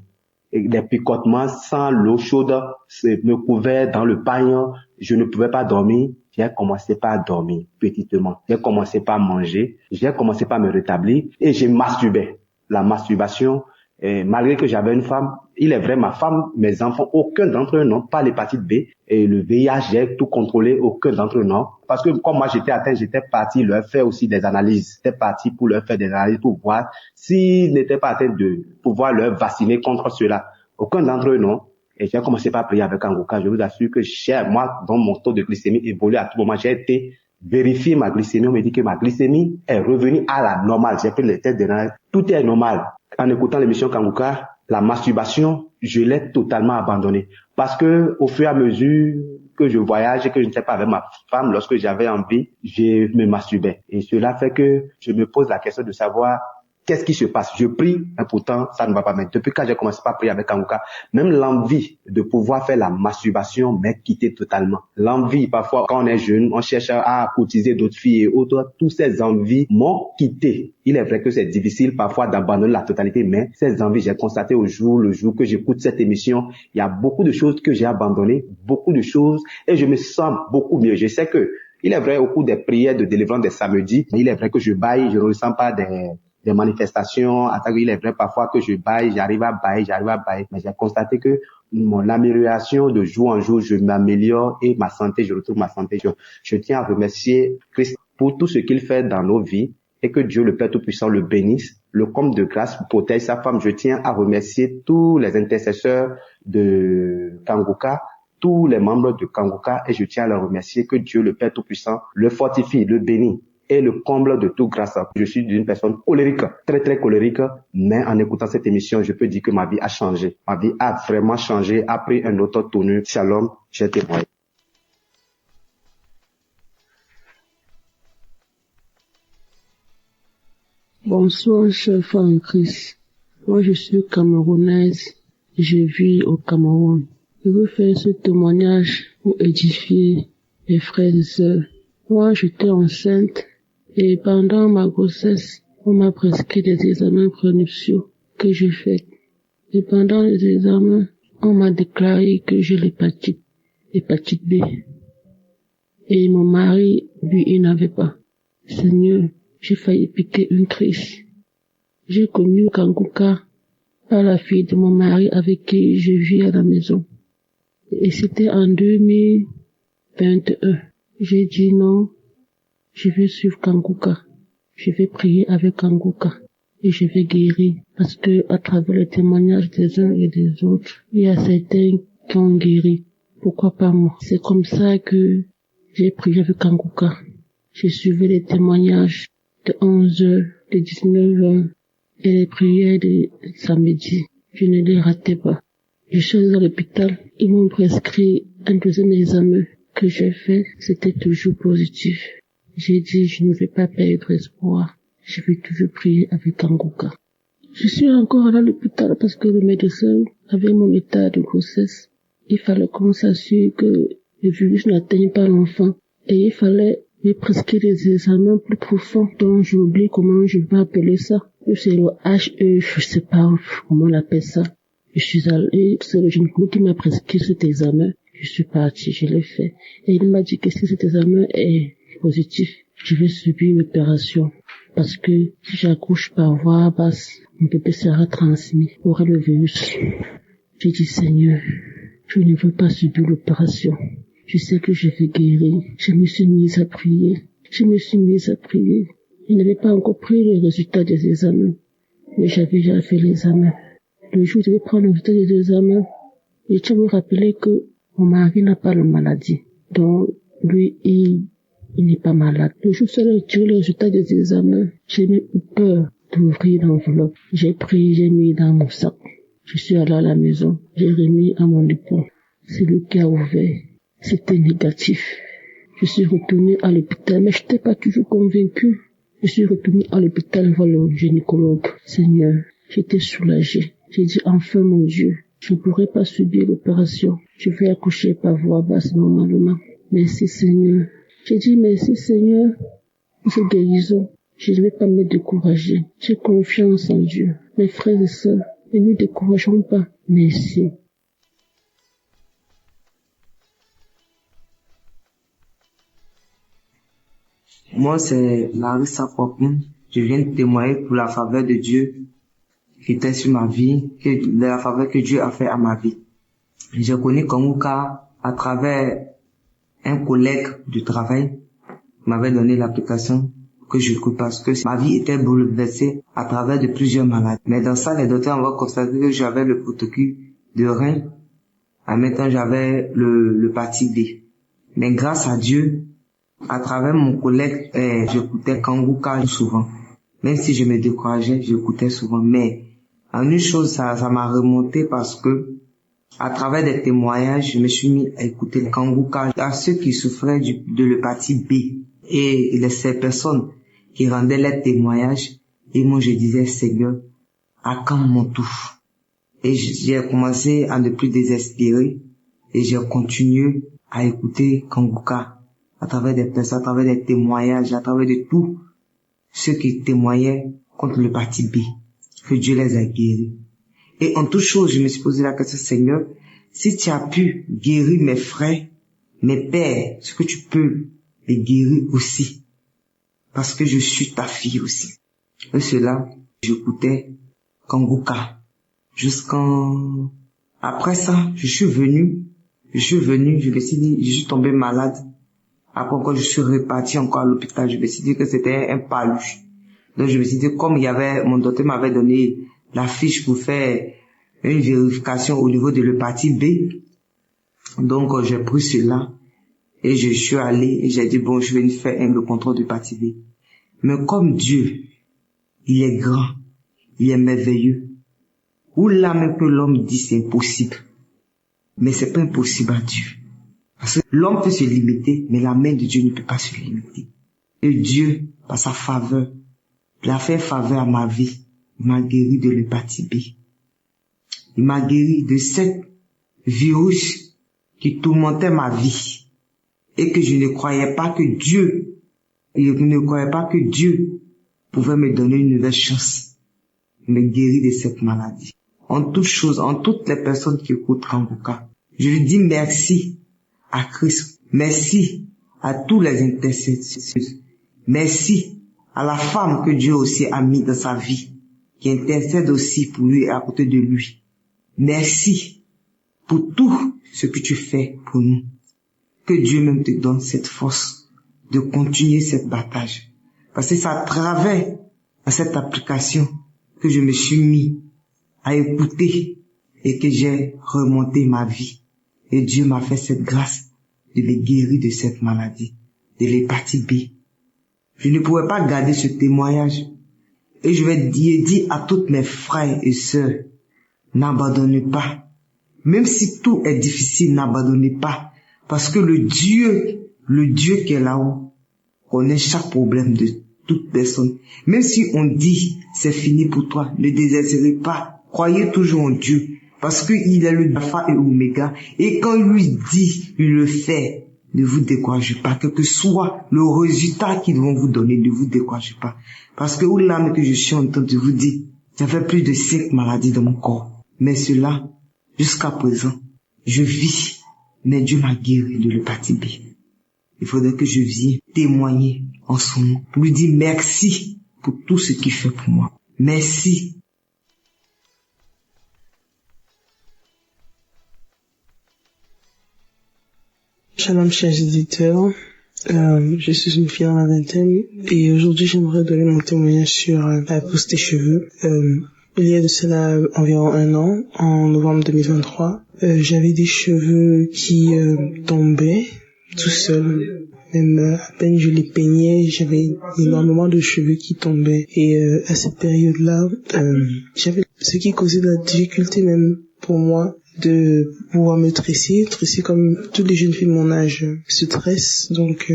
et des picotements sans l'eau chaude me couvaient dans le pagne, je ne pouvais pas dormir. J'ai commencé par dormir petitement. J'ai commencé par manger. J'ai commencé par me rétablir et je masturbais. La masturbation, malgré que j'avais une femme, il est vrai, ma femme, mes enfants, aucun d'entre eux n'ont pas l'hépatite B. Et le VIH, j'ai tout contrôlé, aucun d'entre eux non. Parce que comme moi j'étais atteint, j'étais parti leur faire aussi des analyses. J'étais parti pour leur faire des analyses pour voir s'ils n'étaient pas atteints de pouvoir leur vacciner contre cela. Aucun d'entre eux non. Et j'ai commencé par prier avec Kangoka. Je vous assure que moi, dans mon taux de glycémie évolue à tout moment. J'ai été vérifier ma glycémie. On me dit que ma glycémie est revenue à la normale. J'ai pris les tests d'analyse. Tout est normal. En écoutant l'émission Kangoka, la masturbation, je l'ai totalement abandonnée. Parce que au fur et à mesure que je voyage et que je n'étais pas avec ma femme, lorsque j'avais envie, je me masturbais. Et cela fait que je me pose la question de savoir qu'est-ce qui se passe. Je prie, mais pourtant, ça ne va pas. Mais depuis quand j'ai commencé à prier avec Kangoka, même l'envie de pouvoir faire la masturbation m'est quittée totalement. L'envie, parfois, quand on est jeune, on cherche à courtiser d'autres filles et autres. Toutes ces envies m'ont quitté. Il est vrai que c'est difficile parfois d'abandonner la totalité, mais ces envies, j'ai constaté le jour que j'écoute cette émission, il y a beaucoup de choses que j'ai abandonnées, beaucoup de choses, et je me sens beaucoup mieux. Je sais que, il est vrai, au cours des prières de délivrance des samedis, il est vrai que je baille, je ne ressens pas des manifestations. Il est vrai parfois que je baille, j'arrive à bailler, mais j'ai constaté que mon amélioration de jour en jour, je m'améliore et ma santé, je retrouve ma santé. Je tiens à remercier Christ pour tout ce qu'il fait dans nos vies et que Dieu le Père Tout-Puissant le bénisse, le comble de grâce protège sa femme. Je tiens à remercier tous les intercesseurs de Kangoka, tous les membres de Kangoka et je tiens à leur remercier que Dieu le Père Tout-Puissant le fortifie, le bénit et le comble de toute grâce. Je suis une personne colérique, très très colérique, mais en écoutant cette émission, je peux dire que ma vie a changé. Ma vie a vraiment changé, a pris un autre tournure. Shalom, j'ai témoigné. Bonsoir, cher frère en Christ. Moi, je suis camerounaise. Je vis au Cameroun. Je veux faire ce témoignage pour édifier mes frères et sœurs. Moi, j'étais enceinte et pendant ma grossesse, on m'a prescrit des examens prénuptiaux que j'ai faits. Et pendant les examens, on m'a déclaré que j'ai l'hépatite B. Et mon mari, lui, il n'avait pas. Seigneur, j'ai failli piquer une crise. J'ai connu Kanguka par la fille de mon mari avec qui je vis à la maison. Et c'était en 2021. J'ai dit non, je vais suivre Kanguka. Je vais prier avec Kanguka. Et je vais guérir. Parce que à travers les témoignages des uns et des autres, il y a certains qui ont guéri. Pourquoi pas moi? C'est comme ça que j'ai prié avec Kanguka. J'ai suivi les témoignages de 11h, de 19h et les prières de samedi. Je ne les ratais pas. Je suis allée à l'hôpital. Ils m'ont prescrit un deuxième examen que j'ai fait. C'était toujours positif. J'ai dit, je ne vais pas perdre espoir. Je vais toujours prier avec Kanguka. Je suis encore allée à l'hôpital parce que le médecin avait mon état de grossesse. Il fallait qu'on s'assure que le virus n'atteigne pas l'enfant. Et il fallait me prescrire des examens plus profonds dont j'ai oublié comment je vais appeler ça. C'est le HE, je sais pas comment on appelle ça. Je suis allée, c'est le gynécologue qui m'a prescrit cet examen. Je suis partie, je l'ai fait. Et il m'a dit que si cet examen est positif, je vais subir une opération. Parce que si j'accouche par voie basse, mon bébé sera transmis, aura le virus. J'ai dit, Seigneur, je ne veux pas subir l'opération. Je sais que je vais guérir. Je me suis mise à prier. Je n'avais pas encore pris les résultats des examens, mais j'avais déjà fait l'examen. Le jour où je devais prendre le résultat des examens, je tiens à me rappeler que mon mari n'a pas la maladie. Donc, lui, il n'est pas malade. Le jour où j'ai tiré le résultat des examens, j'ai eu peur d'ouvrir l'enveloppe. J'ai pris, j'ai mis dans mon sac. Je suis allée à la maison. J'ai remis à mon époux. C'est lui qui a ouvert. C'était négatif. Je suis retournée à l'hôpital, mais je n'étais pas toujours convaincue. Je suis retournée à l'hôpital voir le gynécologue. Seigneur, j'étais soulagée. J'ai dit, enfin mon Dieu, je ne pourrai pas subir l'opération. Je vais accoucher par voie basse normalement. Merci Seigneur. J'ai dit, merci Seigneur pour cette guérison. Je ne vais pas me décourager. J'ai confiance en Dieu. Mes frères et sœurs, ne nous décourageons pas. Merci. Moi, c'est Larissa Popin. Je viens de témoigner pour la faveur de Dieu qui était sur ma vie, de la faveur que Dieu a fait à ma vie. J'ai connu Kanguka à travers un collègue du travail qui m'avait donné l'application que j'écoute parce que ma vie était bouleversée à travers de plusieurs maladies. Mais dans ça, les docteurs ont constaté que j'avais le protocole de rein. En même temps, j'avais l'hépatite B. Mais grâce à Dieu, à travers mon collègue, j'écoutais Kanguka souvent. Même si je me décourageais, j'écoutais souvent. Mais en une chose, ça m'a remonté parce que, à travers des témoignages, je me suis mis à écouter Kanguka à ceux qui souffraient de l'hépatite B. Et ces personnes qui rendaient leurs témoignages. Et moi, je disais, Seigneur, à quand mon tour? Et j'ai commencé à ne plus désespérer. Et j'ai continué à écouter Kanguka. À travers des personnes, à travers des témoignages, à travers de tout ceux qui témoignaient contre l'hépatite B, que Dieu les a guéris. Et en toute chose, je me suis posé la question, Seigneur, si tu as pu guérir mes frères, mes pères, est-ce que tu peux les guérir aussi? Parce que je suis ta fille aussi. Et cela, j'écoutais Kanguka. Après ça, je suis venu, je me suis dit, je suis tombé malade. Après encore, je suis reparti encore à l'hôpital. Je me suis dit que c'était un paluche. Donc, je me suis dit, comme mon docteur m'avait donné la fiche pour faire une vérification au niveau de l'hépatite B. Donc, j'ai pris cela. Et je suis allé et j'ai dit, bon, je vais faire le contrôle d'hépatite B. Mais comme Dieu, il est grand, il est merveilleux. Où là même que l'homme dit c'est impossible. Mais c'est pas impossible à Dieu. Parce que l'homme peut se limiter, mais la main de Dieu ne peut pas se limiter. Et Dieu, par sa faveur, il a fait faveur à ma vie. Il m'a guéri de l'hépatite B. Il m'a guéri de ce virus qui tourmentait ma vie. Et que je ne croyais pas que Dieu pouvait me donner une nouvelle chance. Il m'a guéri de cette maladie. En toutes choses, en toutes les personnes qui écoutent Kanguka, je lui dis merci à Christ. Merci à tous les intercesseurs. Merci à la femme que Dieu aussi a mis dans sa vie. qui intercède aussi pour lui et à côté de lui. Merci pour tout ce que tu fais pour nous. Que Dieu même te donne cette force de continuer cette bataille. Parce que c'est à travers cette application que je me suis mis à écouter et que j'ai remonté ma vie. Et Dieu m'a fait cette grâce de me guérir de cette maladie, de l'hépatite B. Je ne pouvais pas garder ce témoignage. Et je vais dire à toutes mes frères et sœurs, n'abandonnez pas. Même si tout est difficile, n'abandonnez pas. Parce que le Dieu qui est là-haut, connaît chaque problème de toute personne. Même si on dit, c'est fini pour toi, ne désespérez pas. Croyez toujours en Dieu. Parce qu'il est le Alpha et Oméga. Et quand lui dit, il le fait. Ne vous découragez pas. Quel que soit le résultat qu'ils vont vous donner, ne vous découragez pas. Parce que là que je suis en train de vous dire, j'avais plus de 5 maladies dans mon corps. Mais cela, jusqu'à présent, je vis. Mais Dieu m'a guéri de l'hépatite B. Il faudrait que je vienne témoigner en son nom. Pour lui dire merci pour tout ce qu'il fait pour moi. Merci. Shalom chers éditeurs, je suis une fille dans la vingtaine et aujourd'hui j'aimerais donner mon témoignage sur la pousse des cheveux. Il y a de cela environ 1 an, en novembre 2023, j'avais des cheveux qui tombaient tout seuls. Même à peine je les peignais, j'avais énormément de cheveux qui tombaient. Et à cette période-là, j'avais ce qui causait de la difficulté même pour moi de pouvoir me tresser comme toutes les jeunes filles de mon âge se tressent. Donc,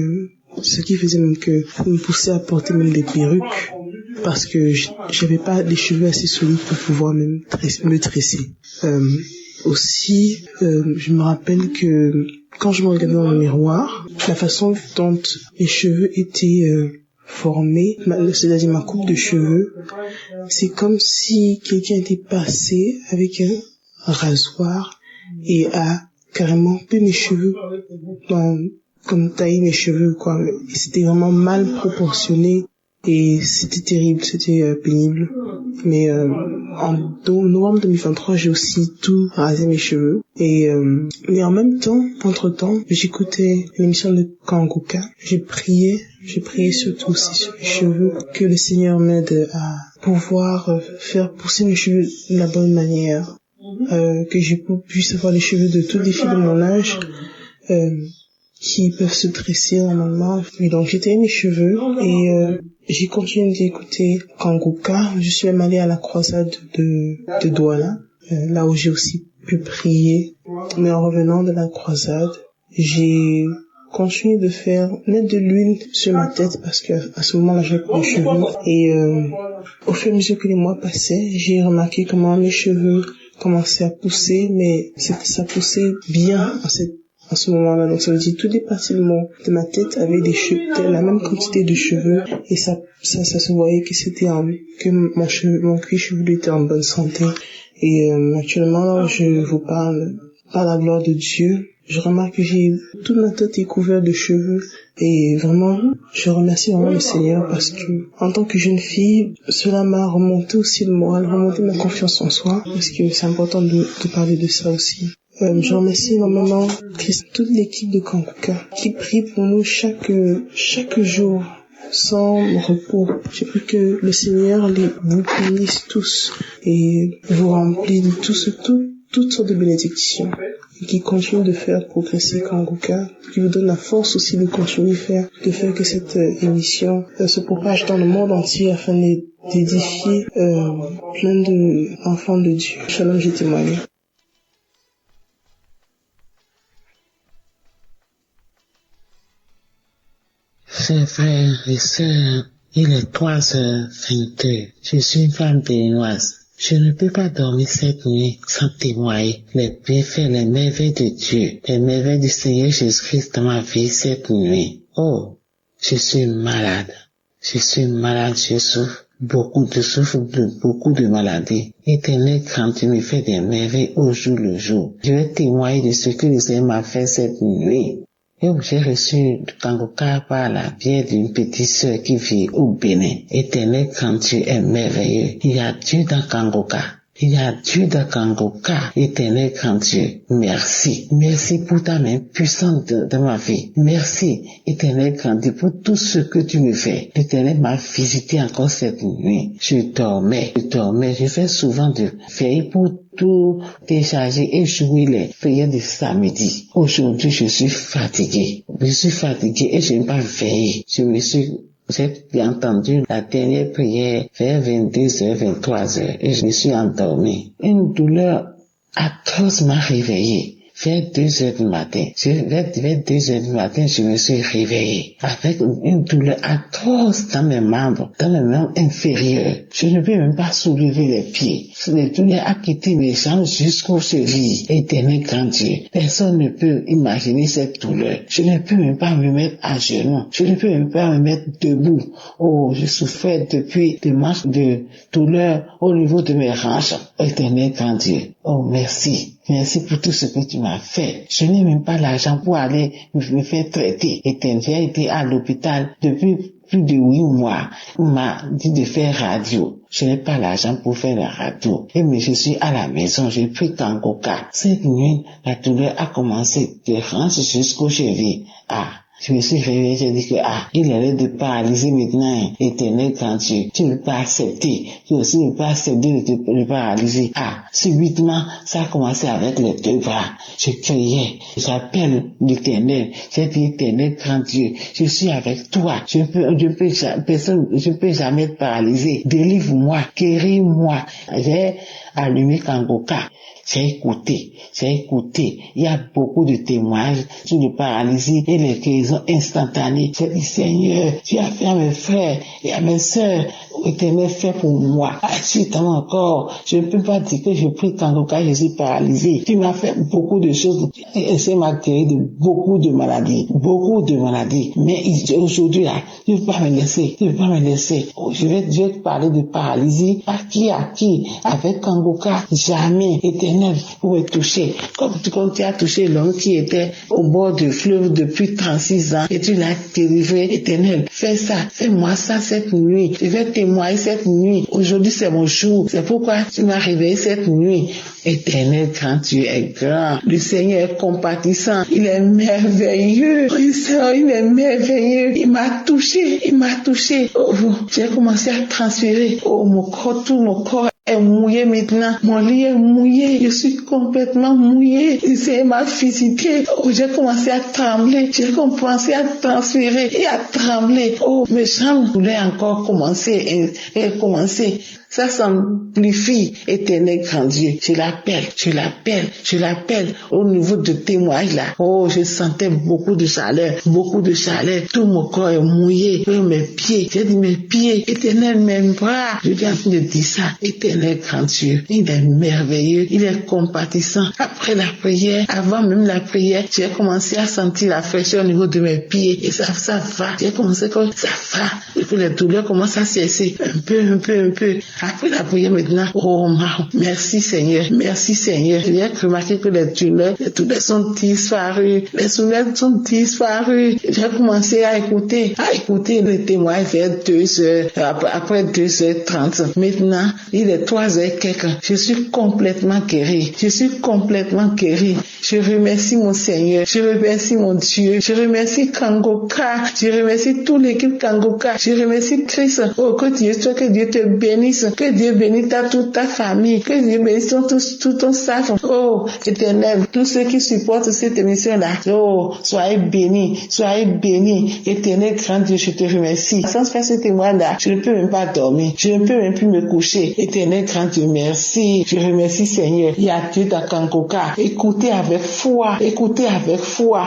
ce qui faisait même que me poussait à porter même des perruques parce que j'avais pas des cheveux assez solides pour pouvoir même me tresser. Aussi, je me rappelle que quand je me regardais dans le miroir, la façon dont mes cheveux étaient formés, c'est-à-dire ma coupe de cheveux, c'est comme si quelqu'un était passé avec un rasoir et a carrément coupé mes cheveux, comme taillé mes cheveux, quoi. Et c'était vraiment mal proportionné et c'était terrible, c'était pénible. Mais en novembre 2023, j'ai aussi tout rasé mes cheveux. Mais en même temps, entre-temps, j'écoutais l'émission de Kanguka. J'ai prié surtout aussi sur mes cheveux, que le Seigneur m'aide à pouvoir faire pousser mes cheveux de la bonne manière, que je puisse avoir les cheveux de toutes les filles de mon âge, qui peuvent se tresser normalement. Et donc j'ai taillé mes cheveux et j'ai continué d'écouter Kanguka. Je suis même allée à la croisade de Douala, là où j'ai aussi pu prier. Mais en revenant de la croisade, j'ai continué de mettre de l'huile sur ma tête parce que à ce moment-là j'avais pas de cheveux. Et au fur et à mesure que les mois passaient, j'ai remarqué comment mes cheveux commençaient à pousser, mais ça poussait bien en ce moment-là. Donc ça veut dire toutes les parties de ma tête avaient des cheveux, la même quantité de cheveux, et ça se voyait que que mon cuir chevelu était en bonne santé. Et actuellement, je vous parle par la gloire de Dieu. Je remarque que toute ma tête est couverte de cheveux et vraiment, je remercie vraiment le Seigneur parce que, en tant que jeune fille, cela m'a remonté aussi le moral, remonté ma confiance en soi parce que c'est important de parler de ça aussi. Je remercie énormément toute l'équipe de Kanguka qui prie pour nous chaque jour sans repos. Je prie que le Seigneur vous bénisse tous et vous remplit de toutes sortes de bénédictions et qui continue de faire progresser Kanguka, qui vous donne la force aussi de continuer de faire que cette émission se propage dans le monde entier afin d'édifier plein d'enfants de Dieu. Shalom, j'ai témoigné. Chers frères et sœurs, il est 3h22. Je suis une femme béninoise. Je ne peux pas dormir cette nuit sans témoigner les bienfaits, les merveilles de Dieu, les merveilles du Seigneur Jésus-Christ dans ma vie cette nuit. Oh, je suis malade. Je souffre de beaucoup de maladies. Éternel, quand tu me fais des merveilles au jour le jour, je vais témoigner de ce que le Seigneur m'a fait cette nuit. et où j'ai reçu Kangoka par la biais d'une petite sœur qui vit au Bénin. Éternel, quand tu es merveilleux, il y a Dieu dans Kangoka. Il y a Dieu dans Kangoka, éternel grand Dieu. Merci. Merci pour ta main puissante de ma vie. Merci, éternel grand Dieu, pour tout ce que tu me fais. L'éternel m'a visité encore cette nuit. Je dormais. Je fais souvent de veille pour tout décharger et jouer les prières de samedi. Aujourd'hui, je suis fatigué. Et je n'ai pas veillé. J'ai entendu la dernière prière vers 22h, 23h et je me suis endormi. Une douleur atroce m'a réveillé. Vers 2h du matin, je me suis réveillé avec une douleur atroce dans mes membres inférieurs. Je ne peux même pas soulever les pieds. La douleur a quitté mes jambes jusqu'aux chevilles. Éternel grand Dieu, personne ne peut imaginer cette douleur. Je ne peux même pas me mettre à genoux. Je ne peux même pas me mettre debout. Oh, je souffrais depuis des marches de douleur au niveau de mes hanches. Éternel grand Dieu, oh merci. Merci pour tout ce que tu m'as fait. Je n'ai même pas l'argent pour aller me faire traiter. J'ai été à l'hôpital depuis plus de 8 mois. On m'a dit de faire radio. Je n'ai pas l'argent pour faire la radio. Mais je suis à la maison, j'ai pris Kangoka. Cette nuit, la douleur a commencé de hanches jusqu'aux chevilles. Je me suis réveillé, j'ai dit que, il allait de paralyser maintenant, éternel grand Dieu. Tu ne peux pas accepter. Tu aussi ne peux pas accepter de te paralyser. Subitement, ça a commencé avec les 2 bras. Je criais, j'appelle l'éternel. J'ai dit, éternel grand Dieu, je suis avec toi. Je peux jamais te paralyser. Délivre-moi, guéris-moi. J'ai allumé Kangoka. J'ai écouté. Il y a beaucoup de témoignages sur le paralysie et les guérisons instantanées. J'ai dit, Seigneur, tu as fait à mes frères et à mes sœurs. Éternel, fait pour moi. Agis dans mon corps. Je ne peux pas dire que je prie Kangoka, je suis paralysé. Tu m'as fait beaucoup de choses. Et ça m'a guéri de beaucoup de maladies. Mais aujourd'hui, là, tu ne peux pas me laisser. Oh, je vais te parler de paralysie. À qui? Avec Kangoka, jamais. Éternel, pour me toucher. Comme tu as touché l'homme qui était au bord du fleuve depuis 36 ans et tu l'as délivré. Éternel, fais ça. Fais-moi ça cette nuit. Je vais témoigner cette nuit. Aujourd'hui, c'est mon jour. C'est pourquoi tu m'as réveillé cette nuit. Éternel, quand tu es grand, le Seigneur est compatissant. Il est merveilleux. Il est merveilleux. Il m'a touché. Oh, j'ai commencé à transpirer. Oh, tout mon corps est mouillé maintenant. Mon lit est mouillé. Je suis complètement mouillé. Le Seigneur m'a visité. Oh, j'ai commencé à trembler. J'ai commencé à transpirer et à trembler. Oh, mes jambes voulaient encore commencer. Ça s'amplifie, éternel grand Dieu. Je l'appelle au niveau de témoignage là. Oh, je sentais beaucoup de chaleur. Tout mon corps est mouillé. Mes pieds, j'ai dit mes pieds, éternel, mes bras. Je viens de dire ça, éternel grand Dieu. Il est merveilleux, il est compatissant. Après la prière, avant même la prière, j'ai commencé à sentir la fraîcheur au niveau de mes pieds. Et ça va. J'ai commencé comme ça va. Et puis les douleurs commencent à cesser. Un peu. Après la prière maintenant, oh merci Seigneur. J'ai remarqué que les douleurs sont disparues. J'ai commencé à écouter le témoignage vers 2h, après 2h30. Maintenant, il est 3h quelque. Je suis complètement guéri. Je remercie mon Seigneur. Je remercie mon Dieu. Je remercie Kangoka. Je remercie toute l'équipe Kangoka. Je remercie Christ. Oh, que Dieu te bénisse. Que Dieu bénisse toute ta famille. Que Dieu bénisse tout ton staff. Oh, éternel, tous ceux qui supportent cette émission-là. Oh, soyez bénis. Éternel, grand Dieu, je te remercie. Sans faire ce témoin-là, je ne peux même pas dormir. Je ne peux même plus me coucher. Éternel, grand Dieu, merci. Je remercie Seigneur. Il y a Dieu dans Kangoka. Écoutez avec foi.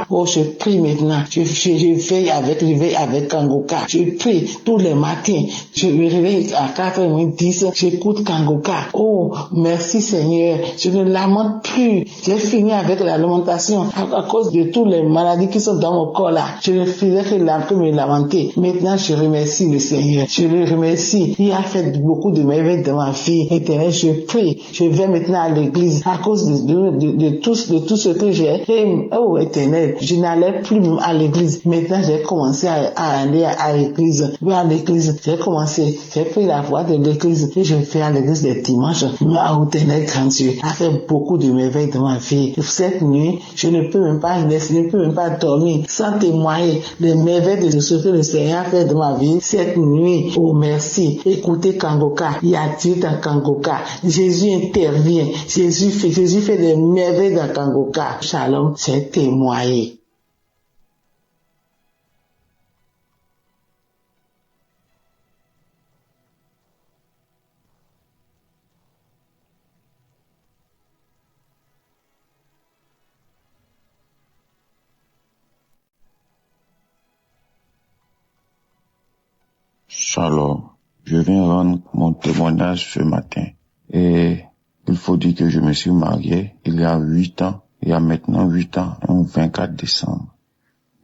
Oh, je prie maintenant. Je veille avec Kangoka. Je prie tous les matins. Je me réveille à 4h10 l'église, j'écoute Kangoka. Oh, merci Seigneur. Je ne lamente plus. J'ai fini avec la lamentation à cause de toutes les maladies qui sont dans mon corps là. Je ne faisais que me lamenter. Maintenant, je remercie le Seigneur. Je le remercie. Il a fait beaucoup de merveilles dans ma vie. Éternel, je prie. Je vais maintenant à l'église à cause de tout ce que j'ai. Et, oh, Éternel, je n'allais plus à l'église. Maintenant, j'ai commencé à aller à l'église. J'ai commencé. J'ai pris la voie de l'église et je vais à l'église des dimanches. Oh, Éternel, grand Dieu, a fait beaucoup de merveilles dans ma vie. Cette nuit, je ne peux même pas dormir sans témoigner des merveilles de ce que le Seigneur a fait dans ma vie. Cette nuit, oh merci. Écoutez Kangoka. Il y a Dieu dans Kangoka. Jésus intervient. Jésus fait des merveilles dans Kangoka. Shalom, c'est témoigné. Shalom, je viens rendre mon témoignage ce matin. Et il faut dire que je me suis marié il y a 8 ans, il y a maintenant 8 ans, le 24 décembre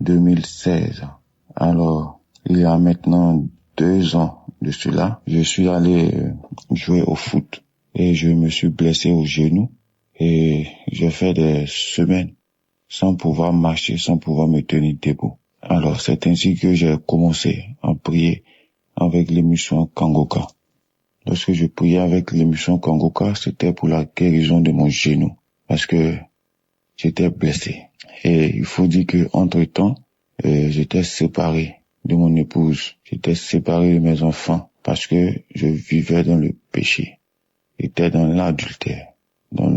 2016. Alors, il y a maintenant 2 ans de cela, je suis allé jouer au foot et je me suis blessé au genou et j'ai fait des semaines sans pouvoir marcher, sans pouvoir me tenir debout. Alors, c'est ainsi que j'ai commencé à prier avec l'émission Kangoka. Lorsque je priais avec l'émission Kangoka, c'était pour la guérison de mon genou, parce que j'étais blessé. Et il faut dire que entre-temps, j'étais séparé de mon épouse, j'étais séparé de mes enfants, parce que je vivais dans le péché. J'étais dans l'adultère, dans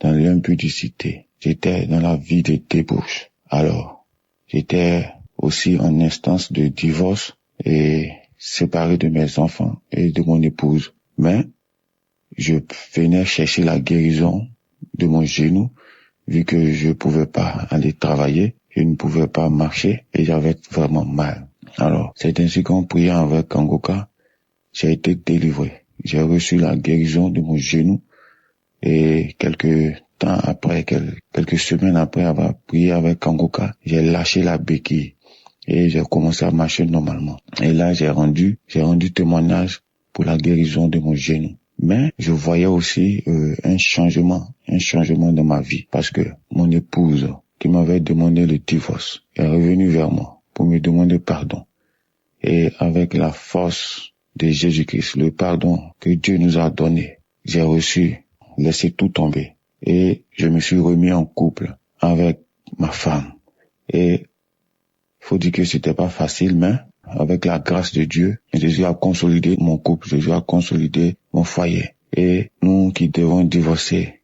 l'impudicité. J'étais dans la vie de débauche. Alors, j'étais aussi en instance de divorce et séparé de mes enfants et de mon épouse. Mais je venais chercher la guérison de mon genou, vu que je pouvais pas aller travailler, je ne pouvais pas marcher et j'avais vraiment mal. Alors, c'est ainsi qu'en priant avec Kangoka, j'ai été délivré. J'ai reçu la guérison de mon genou et quelques semaines après avoir prié avec Kangoka, j'ai lâché la béquille et j'ai commencé à marcher normalement. Et là, j'ai rendu témoignage pour la guérison de mon genou. Mais je voyais aussi un changement dans ma vie, parce que mon épouse qui m'avait demandé le divorce est revenue vers moi pour me demander pardon. Et avec la force de Jésus-Christ, le pardon que Dieu nous a donné, j'ai laissé tout tomber. Et je me suis remis en couple avec ma femme. Et faut dire que c'était pas facile, mais avec la grâce de Dieu, Jésus a consolidé mon couple, Jésus a consolidé mon foyer. Et nous qui devons divorcer,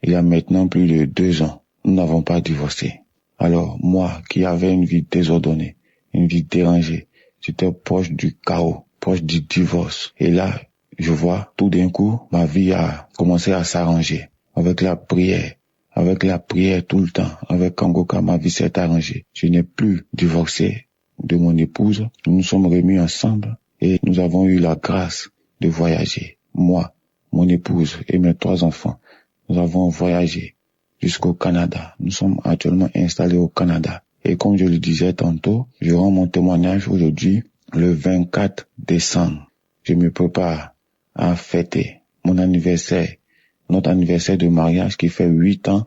il y a maintenant plus de 2 ans, nous n'avons pas divorcé. Alors moi qui avais une vie désordonnée, une vie dérangée, j'étais proche du chaos, proche du divorce. Et là, je vois tout d'un coup, ma vie a commencé à s'arranger avec la prière. Avec la prière tout le temps, avec Kangoka, ma vie s'est arrangée. Je n'ai plus divorcé de mon épouse. Nous nous sommes remis ensemble et nous avons eu la grâce de voyager. Moi, mon épouse et mes 3 enfants, nous avons voyagé jusqu'au Canada. Nous sommes actuellement installés au Canada. Et comme je le disais tantôt, je rends mon témoignage aujourd'hui, le 24 décembre. Je me prépare à fêter mon anniversaire. Notre anniversaire de mariage qui fait 8 ans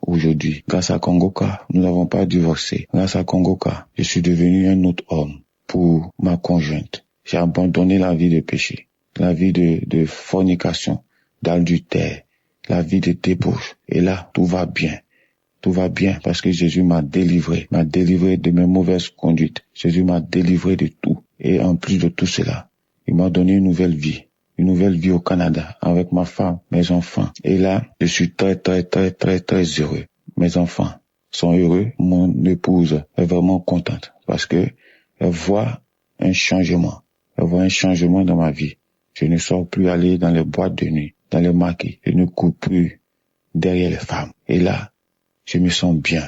aujourd'hui. Grâce à Kangoka, nous n'avons pas divorcé. Grâce à Kangoka, je suis devenu un autre homme pour ma conjointe. J'ai abandonné la vie de péché, la vie de fornication, d'adultère, la vie de débauche. Et là, tout va bien. Tout va bien parce que Jésus m'a délivré de mes mauvaises conduites. Jésus m'a délivré de tout. Et en plus de tout cela, il m'a donné une nouvelle vie au Canada avec ma femme, mes enfants. Et là, je suis très heureux. Mes enfants sont heureux. Mon épouse est vraiment contente parce que elle voit un changement. Elle voit un changement dans ma vie. Je ne sors plus aller dans les boîtes de nuit, dans les maquis. Je ne cours plus derrière les femmes. Et là, je me sens bien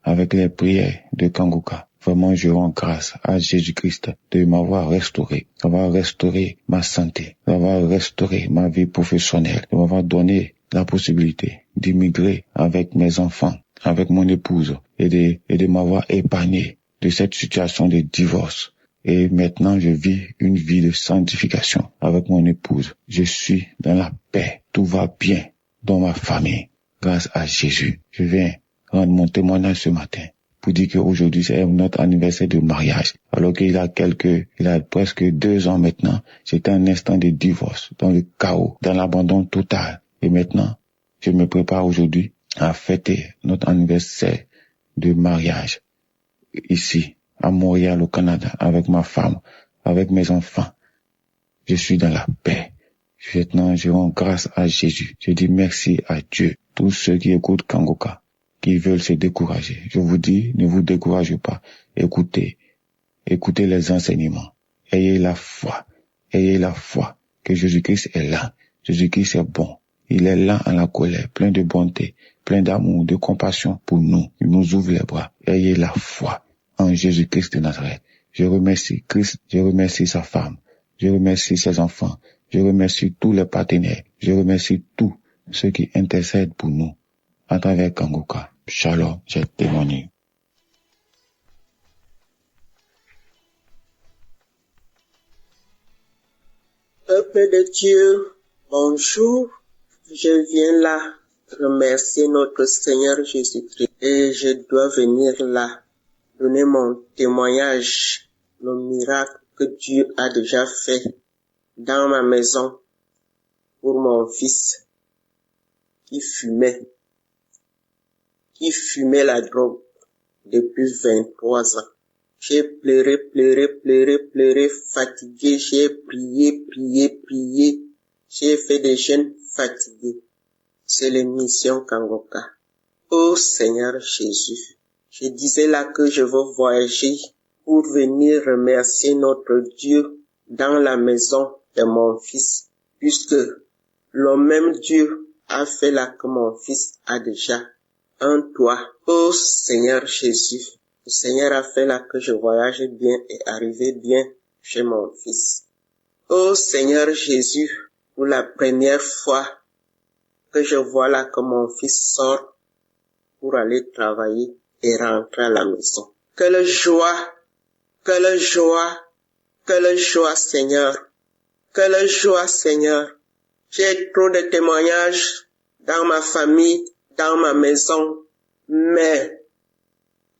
avec les prières de Kangoka. Vraiment, je rends grâce à Jésus-Christ de m'avoir restauré, d'avoir restauré ma santé, d'avoir restauré ma vie professionnelle, de m'avoir donné la possibilité d'immigrer avec mes enfants, avec mon épouse et de m'avoir épargné de cette situation de divorce. Et maintenant, je vis une vie de sanctification avec mon épouse. Je suis dans la paix. Tout va bien dans ma famille. Grâce à Jésus. Je viens rendre mon témoignage ce matin pour dire qu'aujourd'hui, c'est notre anniversaire de mariage. Alors qu'il a presque 2 ans maintenant, j'étais un instant de divorce, dans le chaos, dans l'abandon total. Et maintenant, je me prépare aujourd'hui à fêter notre anniversaire de mariage ici, à Montréal, au Canada, avec ma femme, avec mes enfants. Je suis dans la paix. Maintenant, je rends grâce à Jésus. Je dis merci à Dieu. Tous ceux qui écoutent Kangoka, qui veulent se décourager, je vous dis, ne vous découragez pas. Écoutez les enseignements. Ayez la foi que Jésus-Christ est là. Jésus-Christ est bon. Il est là en la colère, plein de bonté, plein d'amour, de compassion pour nous. Il nous ouvre les bras. Ayez la foi en Jésus-Christ de Nazareth. Je remercie Christ, je remercie sa femme, je remercie ses enfants, je remercie tous les partenaires, je remercie tous ceux qui intercèdent pour nous à travers Kangoka. Shalom, j'ai témoigné. Peuple de Dieu, bonjour. Je viens là remercier notre Seigneur Jésus-Christ et je dois venir là donner mon témoignage, le miracle que Dieu a déjà fait dans ma maison pour mon fils qui fumait la drogue depuis 23 ans. J'ai pleuré, fatigué, j'ai prié, j'ai fait des jeûnes fatigués. C'est l'émission Kangoka. Oh Seigneur Jésus, je disais là que je veux voyager pour venir remercier notre Dieu dans la maison de mon fils, puisque le même Dieu a fait là que mon fils a déjà un toit. Oh Seigneur Jésus, le Seigneur a fait là que je voyage bien et arrive bien chez mon fils. Oh Seigneur Jésus, pour la première fois que je vois là que mon fils sort pour aller travailler et rentrer à la maison. Quelle joie, Seigneur. Quelle joie, Seigneur. J'ai trop de témoignages dans ma famille, dans ma maison, mais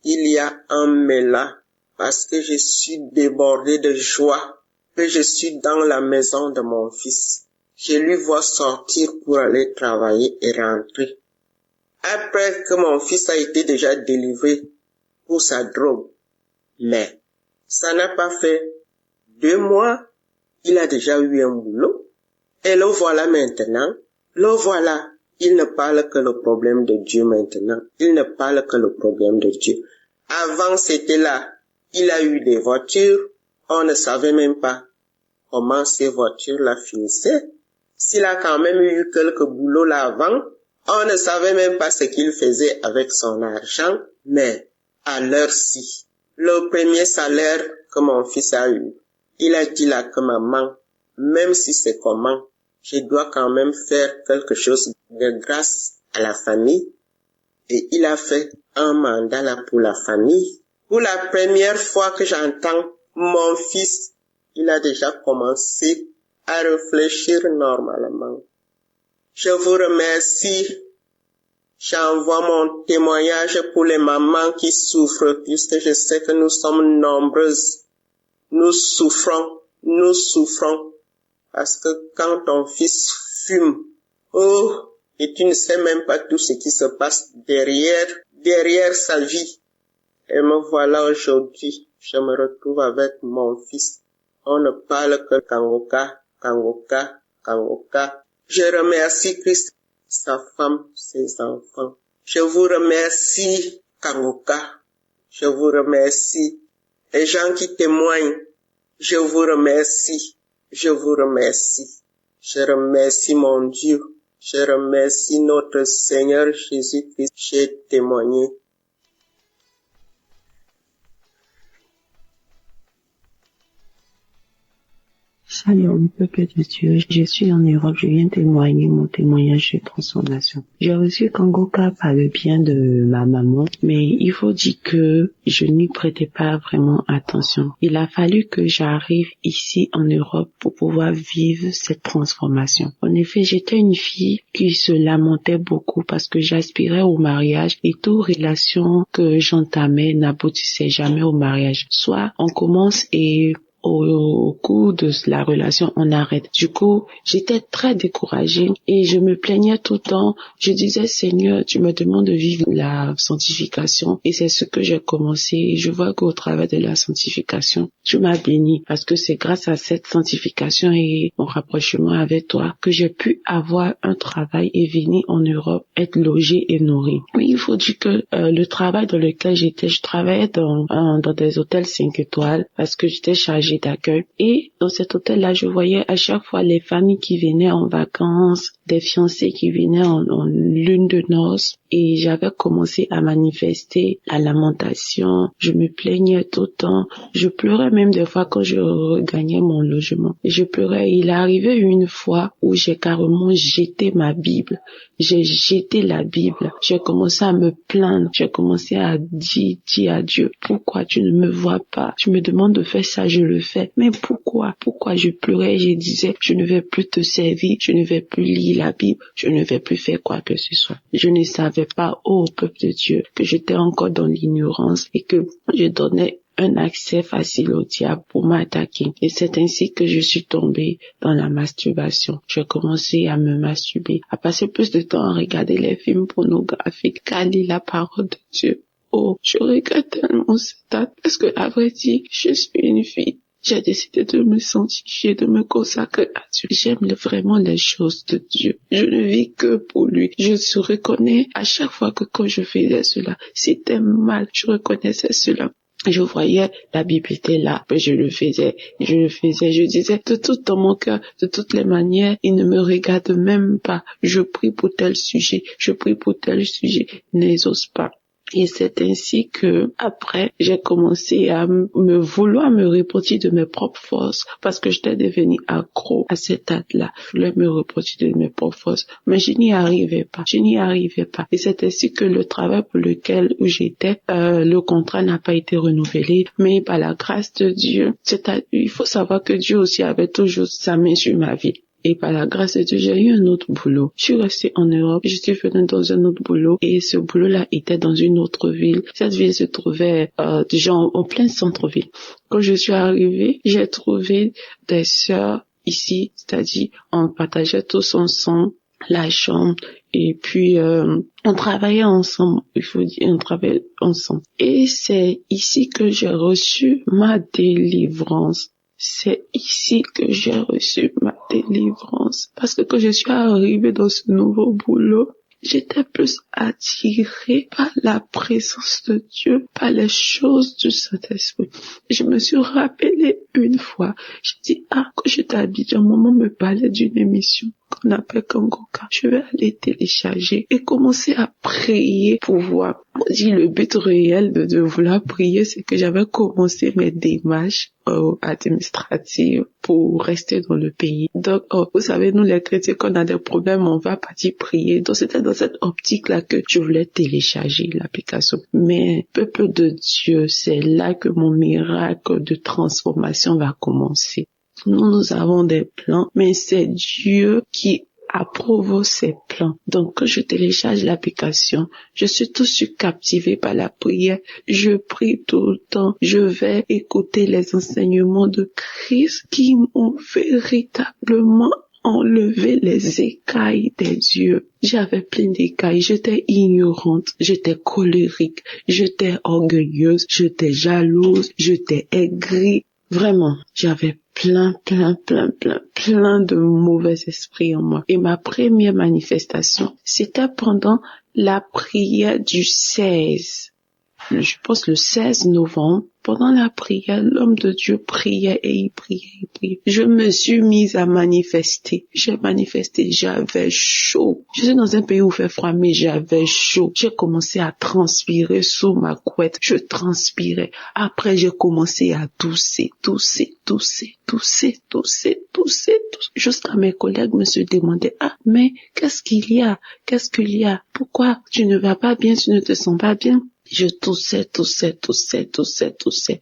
il y a un mais là, parce que je suis débordé de joie, que je suis dans la maison de mon fils. Je lui vois sortir pour aller travailler et rentrer. Après que mon fils a été déjà délivré pour sa drogue. Mais ça n'a pas fait 2 mois, il a déjà eu un boulot. Et le voilà maintenant, il ne parle que le problème de Dieu maintenant. Il ne parle que le problème de Dieu. Avant c'était là, il a eu des voitures, on ne savait même pas comment ces voitures-là finissaient. S'il a quand même eu quelques boulots là avant, on ne savait même pas ce qu'il faisait avec son argent, mais à l'heure-ci, le premier salaire que mon fils a eu, il a dit là que maman, même si c'est comment, je dois quand même faire quelque chose de grâce à la famille. Et il a fait un mandat là pour la famille. Pour la première fois que j'entends mon fils, il a déjà commencé à réfléchir normalement. Je vous remercie. J'envoie mon témoignage pour les mamans qui souffrent, puisque je sais que nous sommes nombreuses. Nous souffrons, parce que quand ton fils fume, et tu ne sais même pas tout ce qui se passe derrière sa vie. Et me voilà aujourd'hui, je me retrouve avec mon fils. On ne parle que Kangoka. Je remercie Christ, sa femme, ses enfants. Je vous remercie, Kangoka. Je vous remercie. Les gens qui témoignent, je vous remercie. Je remercie mon Dieu. Je remercie notre Seigneur Jésus-Christ. J'ai témoigné. Salut, peuple de Dieu. Je suis en Europe. Je viens témoigner mon témoignage de transformation. J'ai reçu Kangoka par le bien de ma maman, mais il faut dire que je n'y prêtais pas vraiment attention. Il a fallu que j'arrive ici en Europe pour pouvoir vivre cette transformation. En effet, j'étais une fille qui se lamentait beaucoup parce que j'aspirais au mariage et toute relation que j'entamais n'aboutissait jamais au mariage. Soit on commence et au cours de la relation, on arrête. Du coup, j'étais très découragée et je me plaignais tout le temps. Je disais, Seigneur, tu me demandes de vivre la sanctification et c'est ce que j'ai commencé. Et je vois qu'au travers de la sanctification, tu m'as béni parce que c'est grâce à cette sanctification et mon rapprochement avec toi que j'ai pu avoir un travail et venir en Europe, être logée et nourrie. Mais il faut dire que le travail dans lequel j'étais, je travaillais dans des hôtels 5 étoiles parce que j'étais chargée d'accueil. Et dans cet hôtel-là, je voyais à chaque fois les familles qui venaient en vacances, des fiancés qui venaient en lune de noces. Et j'avais commencé à manifester la lamentation. Je me plaignais tout le temps. Je pleurais même des fois quand je regagnais mon logement. Je pleurais. Il est arrivé une fois où j'ai carrément jeté ma Bible. J'ai jeté la Bible. J'ai commencé à me plaindre. J'ai commencé à dire à Dieu, pourquoi tu ne me vois pas? Tu me demandes de faire ça, je le fais. Mais pourquoi? Pourquoi je pleurais? Je disais, je ne vais plus te servir. Je ne vais plus lire la Bible. Je ne vais plus faire quoi que ce soit. Je ne savais pas, ô peuple de Dieu, que j'étais encore dans l'ignorance et que je donnais un accès facile au diable pour m'attaquer. Et c'est ainsi que je suis tombée dans la masturbation. J'ai commencé à me masturber, à passer plus de temps à regarder les films pornographiques qu'à lire la parole de Dieu. Oh, je regrette tellement cette date parce que, à vrai dire, je suis une fille. J'ai décidé de me sanctifier, de me consacrer à Dieu. J'aime vraiment les choses de Dieu. Je ne vis que pour lui. Je se reconnais à chaque fois que quand je faisais cela, c'était mal. Je reconnaissais cela. Je voyais, la Bible était là, mais je le faisais, je disais, de tout dans mon cœur, de toutes les manières, il ne me regarde même pas. Je prie pour tel sujet, n'exauce pas. Et c'est ainsi que, après, j'ai commencé à me vouloir me repentir de mes propres forces, parce que j'étais devenue accro à cette date-là. Je voulais me repentir de mes propres forces, mais je n'y arrivais pas. Et c'est ainsi que le travail pour lequel j'étais, le contrat n'a pas été renouvelé, mais par la grâce de Dieu, il faut savoir que Dieu aussi avait toujours sa main sur ma vie. Et par la grâce de Dieu, j'ai eu un autre boulot. Je suis restée en Europe, je suis venue dans un autre boulot et ce boulot-là était dans une autre ville. Cette ville se trouvait déjà en plein centre-ville. Quand je suis arrivée, j'ai trouvé des sœurs ici, c'est-à-dire on partageait tous ensemble la chambre et puis on travaillait ensemble, on travaillait ensemble. Et c'est ici que j'ai reçu ma délivrance. C'est ici que j'ai reçu ma délivrance. Parce que quand je suis arrivée dans ce nouveau boulot, j'étais plus attirée par la présence de Dieu, par les choses du Saint-Esprit. Je me suis rappelée une fois, j'ai dit, quand j'étais à Abidjan, maman me parlait d'une émission qu'on appelle Kangoka. Je vais aller télécharger et commencer à prier pour voir. On dit le but réel de vouloir prier, c'est que j'avais commencé mes démarches administratives pour rester dans le pays. Donc, vous savez, nous les chrétiens, quand on a des problèmes, on va partir prier. Donc, c'était dans cette optique-là que je voulais télécharger l'application. Mais, peuple de Dieu, c'est là que mon miracle de transformation va commencer. Nous avons des plans, mais c'est Dieu qui approuve ces plans. Donc, quand je télécharge l'application, je suis tout de suite captivée par la prière. Je prie tout le temps. Je vais écouter les enseignements de Christ qui m'ont véritablement enlevé les écailles des yeux. J'avais plein d'écailles. J'étais ignorante. J'étais colérique. J'étais orgueilleuse. J'étais jalouse. J'étais aigrie. Vraiment, j'avais plein de mauvais esprits en moi. Et ma première manifestation, c'était pendant la prière du 16. Je pense le 16 novembre Pendant la prière, l'homme de Dieu priait et il priait. Je me suis mise à manifester. J'ai manifesté, j'avais chaud. Je suis dans un pays où il fait froid, mais j'avais chaud. J'ai commencé à transpirer sous ma couette. Je transpirais. Après, j'ai commencé à tousser. Jusqu'à mes collègues me se demandaient, mais qu'est-ce qu'il y a? Pourquoi tu ne vas pas bien, tu ne te sens pas bien? Je toussais.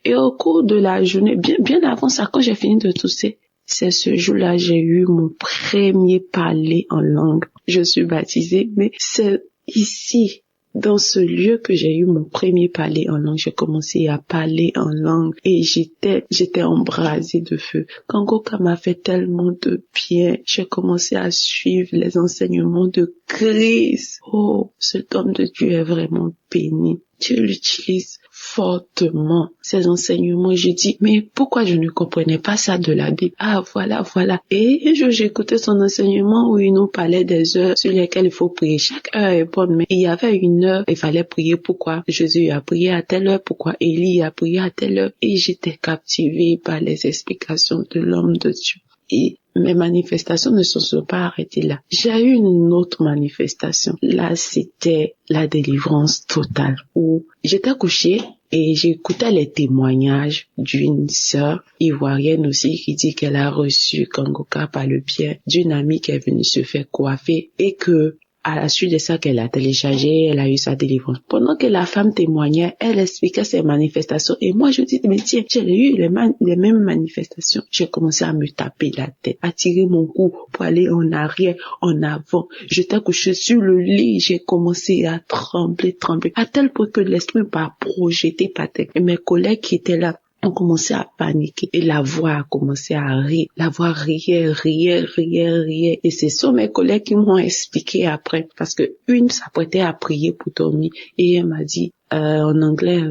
Et au cours de la journée, bien avant ça, quand j'ai fini de tousser, c'est ce jour-là, j'ai eu mon premier parler en langue. Je suis baptisée, mais c'est ici, dans ce lieu que j'ai eu mon premier parler en langue. J'ai commencé à parler en langue et j'étais embrasée de feu. Kangoka m'a fait tellement de bien. J'ai commencé à suivre les enseignements de Christ. Oh, cet homme de Dieu est vraiment béni. Dieu l'utilise fortement, ces enseignements. Je dis, mais pourquoi je ne comprenais pas ça de la Bible? Ah, voilà. Et j'écoutais son enseignement où il nous parlait des heures sur lesquelles il faut prier. Chaque heure est bonne, mais il y avait une heure, il fallait prier. Pourquoi Jésus a prié à telle heure? Pourquoi Élie a prié à telle heure? Et j'étais captivée par les explications de l'homme de Dieu. Et mes manifestations ne se sont pas arrêtées là. J'ai eu une autre manifestation. Là, c'était la délivrance totale où j'étais couchée et j'écoutais les témoignages d'une sœur ivoirienne aussi qui dit qu'elle a reçu Kangoka par le biais d'une amie qui est venue se faire coiffer et que à la suite de ça qu'elle a téléchargé, elle a eu sa délivrance. Pendant que la femme témoignait, elle expliquait ses manifestations. Et moi, je dis, mais tiens, j'ai eu les mêmes manifestations. J'ai commencé à me taper la tête, à tirer mon cou pour aller en arrière, en avant. J'étais couchée sur le lit, j'ai commencé à trembler, à tel point que l'esprit m'a projeté par terre. Et mes collègues qui étaient là, on commençait à paniquer et la voix a commencé à rire. La voix riait. Et ce sont mes collègues qui m'ont expliqué après parce que une s'apprêtait à prier pour dormir et elle m'a dit en anglais,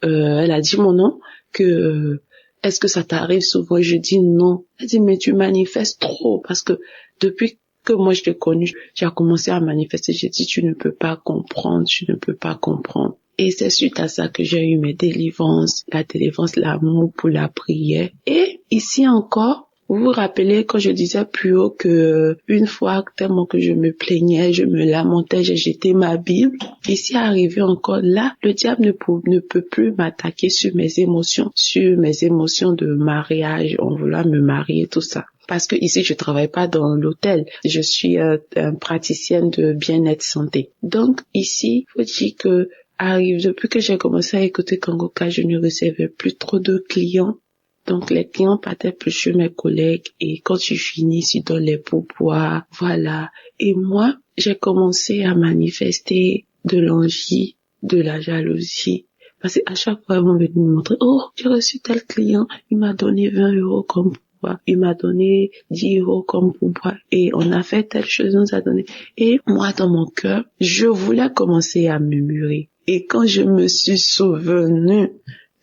elle a dit mon nom que est-ce que ça t'arrive souvent? Je dis non. Elle dit mais tu manifestes trop parce que depuis que moi je t'ai connu, j'ai commencé à manifester. J'ai dit tu ne peux pas comprendre. Et c'est suite à ça que j'ai eu mes délivrances, la délivrance, l'amour pour la prière. Et ici encore, vous vous rappelez quand je disais plus haut que une fois tellement que je me plaignais, je me lamentais, j'ai jeté ma Bible. Ici arrivé encore là, le diable ne peut plus m'attaquer sur mes émotions de mariage, on voulait me marier, tout ça. Parce que ici, je travaille pas dans l'hôtel. Je suis praticienne de bien-être santé. Donc ici, faut dire que depuis que j'ai commencé à écouter Kangoka, je ne recevais plus trop de clients. Donc, les clients partaient plus chez mes collègues et quand tu finis, tu donnes les pourboires. Voilà. Et moi, j'ai commencé à manifester de l'envie, de la jalousie. Parce qu'à chaque fois, ils vont venir me montrer, oh, j'ai reçu tel client, il m'a donné 20 € comme pourboire. Il m'a donné 10 € comme pourboire. Et on a fait telle chose, on nous a donné. Et moi, dans mon cœur, je voulais commencer à murmurer. Et quand je me suis souvenue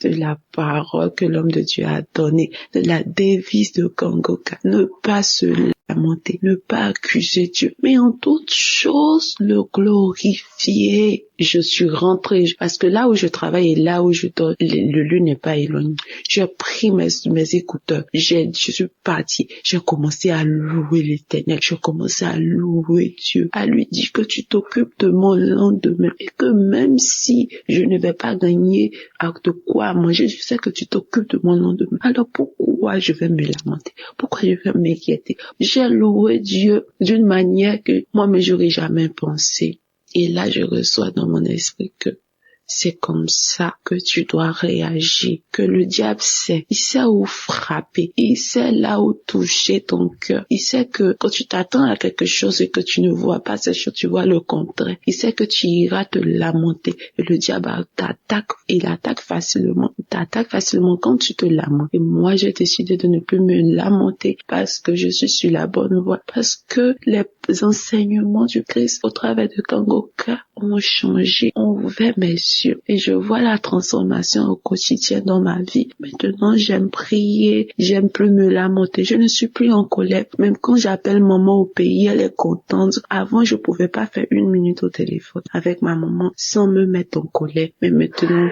de la parole que l'homme de Dieu a donnée, de la devise de Kangoka, ne pas se lamenter, ne pas accuser Dieu, mais en toute chose le glorifier. Je suis rentrée, parce que là où je travaille et là où je dors, le lieu n'est pas éloigné. J'ai pris mes écouteurs, je suis partie, j'ai commencé à louer l'Éternel, j'ai commencé à louer Dieu, à lui dire que tu t'occupes de mon lendemain et que même si je ne vais pas gagner de quoi manger, je sais que tu t'occupes de mon lendemain. Alors pourquoi je vais me lamenter? Pourquoi je vais m'inquiéter? J'ai loué Dieu d'une manière que moi-même j'aurais jamais pensé. Et là, je reçois dans mon esprit que c'est comme ça que tu dois réagir, que le diable sait. Il sait où frapper, il sait là où toucher ton cœur. Il sait que quand tu t'attends à quelque chose et que tu ne vois pas cette chose, tu vois le contraire. Il sait que tu iras te lamenter. Et le diable t'attaque, il attaque facilement. Il t'attaque facilement quand tu te lamentes. Et moi, j'ai décidé de ne plus me lamenter parce que je suis sur la bonne voie. Parce que les enseignements du Christ au travers de Kangoka ont changé, ont ouvert mes yeux et je vois la transformation au quotidien dans ma vie. Maintenant, j'aime prier, j'aime plus me lamenter, je ne suis plus en colère. Même quand j'appelle maman au pays, elle est contente. Avant, je pouvais pas faire 1 minute au téléphone avec ma maman sans me mettre en colère. Mais maintenant,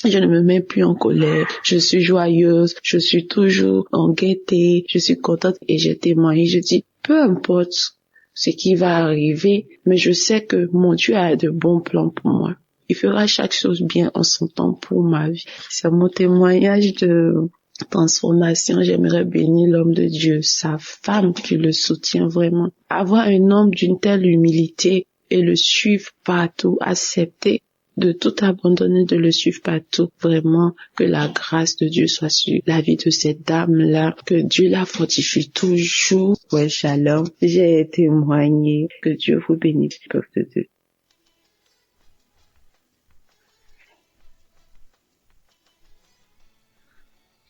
Je ne me mets plus en colère, je suis joyeuse, je suis toujours en gaieté, je suis contente et j'ai témoigné, je dis, peu importe ce qui va arriver, mais je sais que mon Dieu a de bons plans pour moi. Il fera chaque chose bien en son temps pour ma vie. C'est mon témoignage de transformation. J'aimerais bénir l'homme de Dieu, sa femme qui le soutient vraiment. Avoir un homme d'une telle humilité et le suivre partout, accepter de tout abandonner, de le suivre partout. Vraiment, que la grâce de Dieu soit sur la vie de cette dame-là, que Dieu la fortifie toujours. Ouais, shalom. J'ai témoigné. Que Dieu vous bénisse, peuple de Dieu.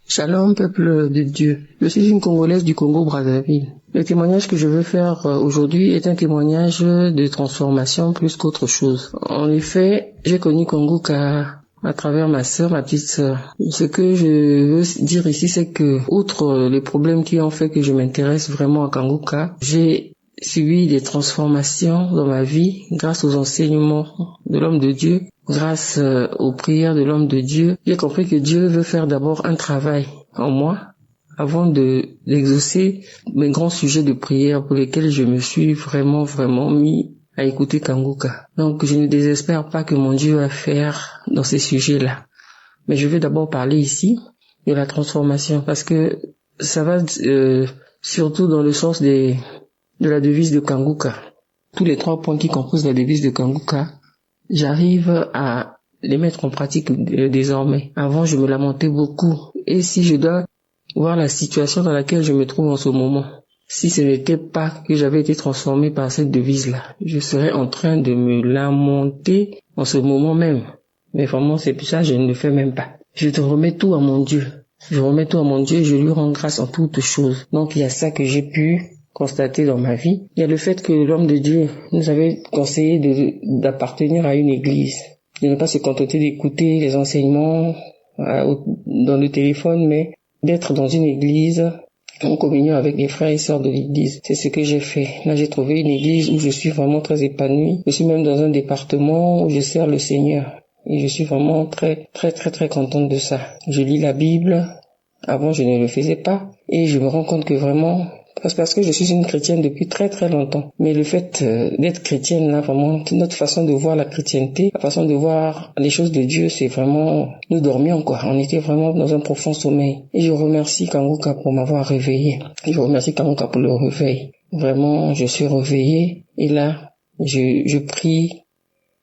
Shalom, peuple de Dieu. Je suis une Congolaise du Congo-Brazzaville. Le témoignage que je veux faire aujourd'hui est un témoignage de transformation plus qu'autre chose. En effet, j'ai connu Kanguka à travers ma sœur, ma petite sœur. Ce que je veux dire ici, c'est que, outre les problèmes qui ont fait que je m'intéresse vraiment à Kanguka, j'ai subi des transformations dans ma vie grâce aux enseignements de l'homme de Dieu. Grâce aux prières de l'homme de Dieu, j'ai compris que Dieu veut faire d'abord un travail en moi avant d'exaucer mes grands sujets de prière pour lesquels je me suis vraiment mis à écouter Kanguka. Donc je ne désespère pas que mon Dieu va faire dans ces sujets-là. Mais je vais d'abord parler ici de la transformation parce que ça va surtout dans le sens de la devise de Kanguka. Tous les 3 points qui composent la devise de Kanguka, j'arrive à les mettre en pratique désormais. Avant, je me lamentais beaucoup. Et si je dois voir la situation dans laquelle je me trouve en ce moment, si ce n'était pas que j'avais été transformé par cette devise-là, je serais en train de me lamenter en ce moment même. Mais vraiment, c'est pour ça que je ne le fais même pas. Je te remets tout à mon Dieu. Je remets tout à mon Dieu et je lui rends grâce en toutes choses. Donc, il y a ça que j'ai pu constaté dans ma vie. Il y a le fait que l'homme de Dieu nous avait conseillé d'appartenir à une église, de ne pas se contenter d'écouter les enseignements dans le téléphone, mais d'être dans une église en communion avec les frères et sœurs de l'église. C'est ce que j'ai fait. Là, j'ai trouvé une église où je suis vraiment très épanouie. Je suis même dans un département où je sers le Seigneur. Et je suis vraiment très contente de ça. Je lis la Bible. Avant, je ne le faisais pas. Et je me rends compte que vraiment, parce que je suis une chrétienne depuis très longtemps. Mais le fait d'être chrétienne, là, vraiment, notre façon de voir la chrétienté, la façon de voir les choses de Dieu, c'est vraiment, nous dormions, quoi. On était vraiment dans un profond sommeil. Et je remercie Kanguka pour m'avoir réveillé. Je remercie Kanguka pour le réveil. Vraiment, je suis réveillé. Et là, je prie.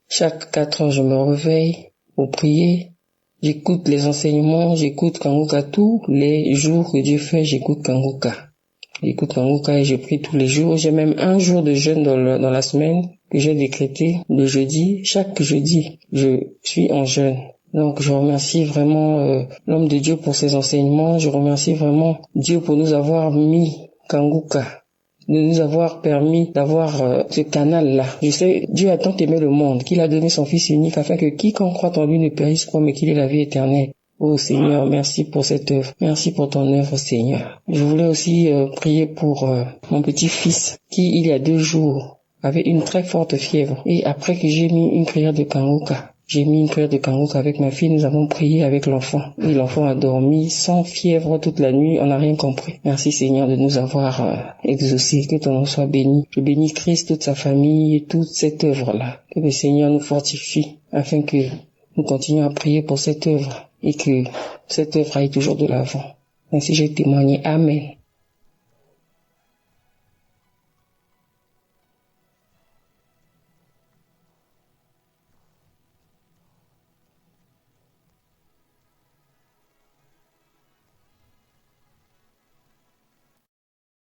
Chaque 4 heures, je me réveille pour prier. J'écoute les enseignements, j'écoute Kanguka tous les jours que Dieu fait, j'écoute Kanguka. J'écoute Kanguka et je prie tous les jours. J'ai même un jour de jeûne dans la semaine que j'ai décrété, le jeudi. Chaque jeudi, je suis en jeûne. Donc je remercie vraiment l'homme de Dieu pour ses enseignements. Je remercie vraiment Dieu pour nous avoir mis Kanguka, de nous avoir permis d'avoir ce canal-là. Je sais, Dieu a tant aimé le monde qu'il a donné son Fils unique afin que quiconque croit en lui ne périsse pas mais qu'il ait la vie éternelle. Oh Seigneur, merci pour cette œuvre. Merci pour ton œuvre, Seigneur. Je voulais aussi prier pour mon petit-fils qui, il y a 2 jours, avait une très forte fièvre. Et après que j'ai mis une prière de Kanguka, avec ma fille, nous avons prié avec l'enfant. Et l'enfant a dormi sans fièvre toute la nuit, on n'a rien compris. Merci Seigneur de nous avoir exaucés, que ton nom soit béni. Je bénis Christ, toute sa famille et toute cette œuvre-là. Que le Seigneur nous fortifie afin que nous continuions à prier pour cette œuvre et que cette œuvre aille toujours de l'avant. Ainsi j'ai témoigné. Amen.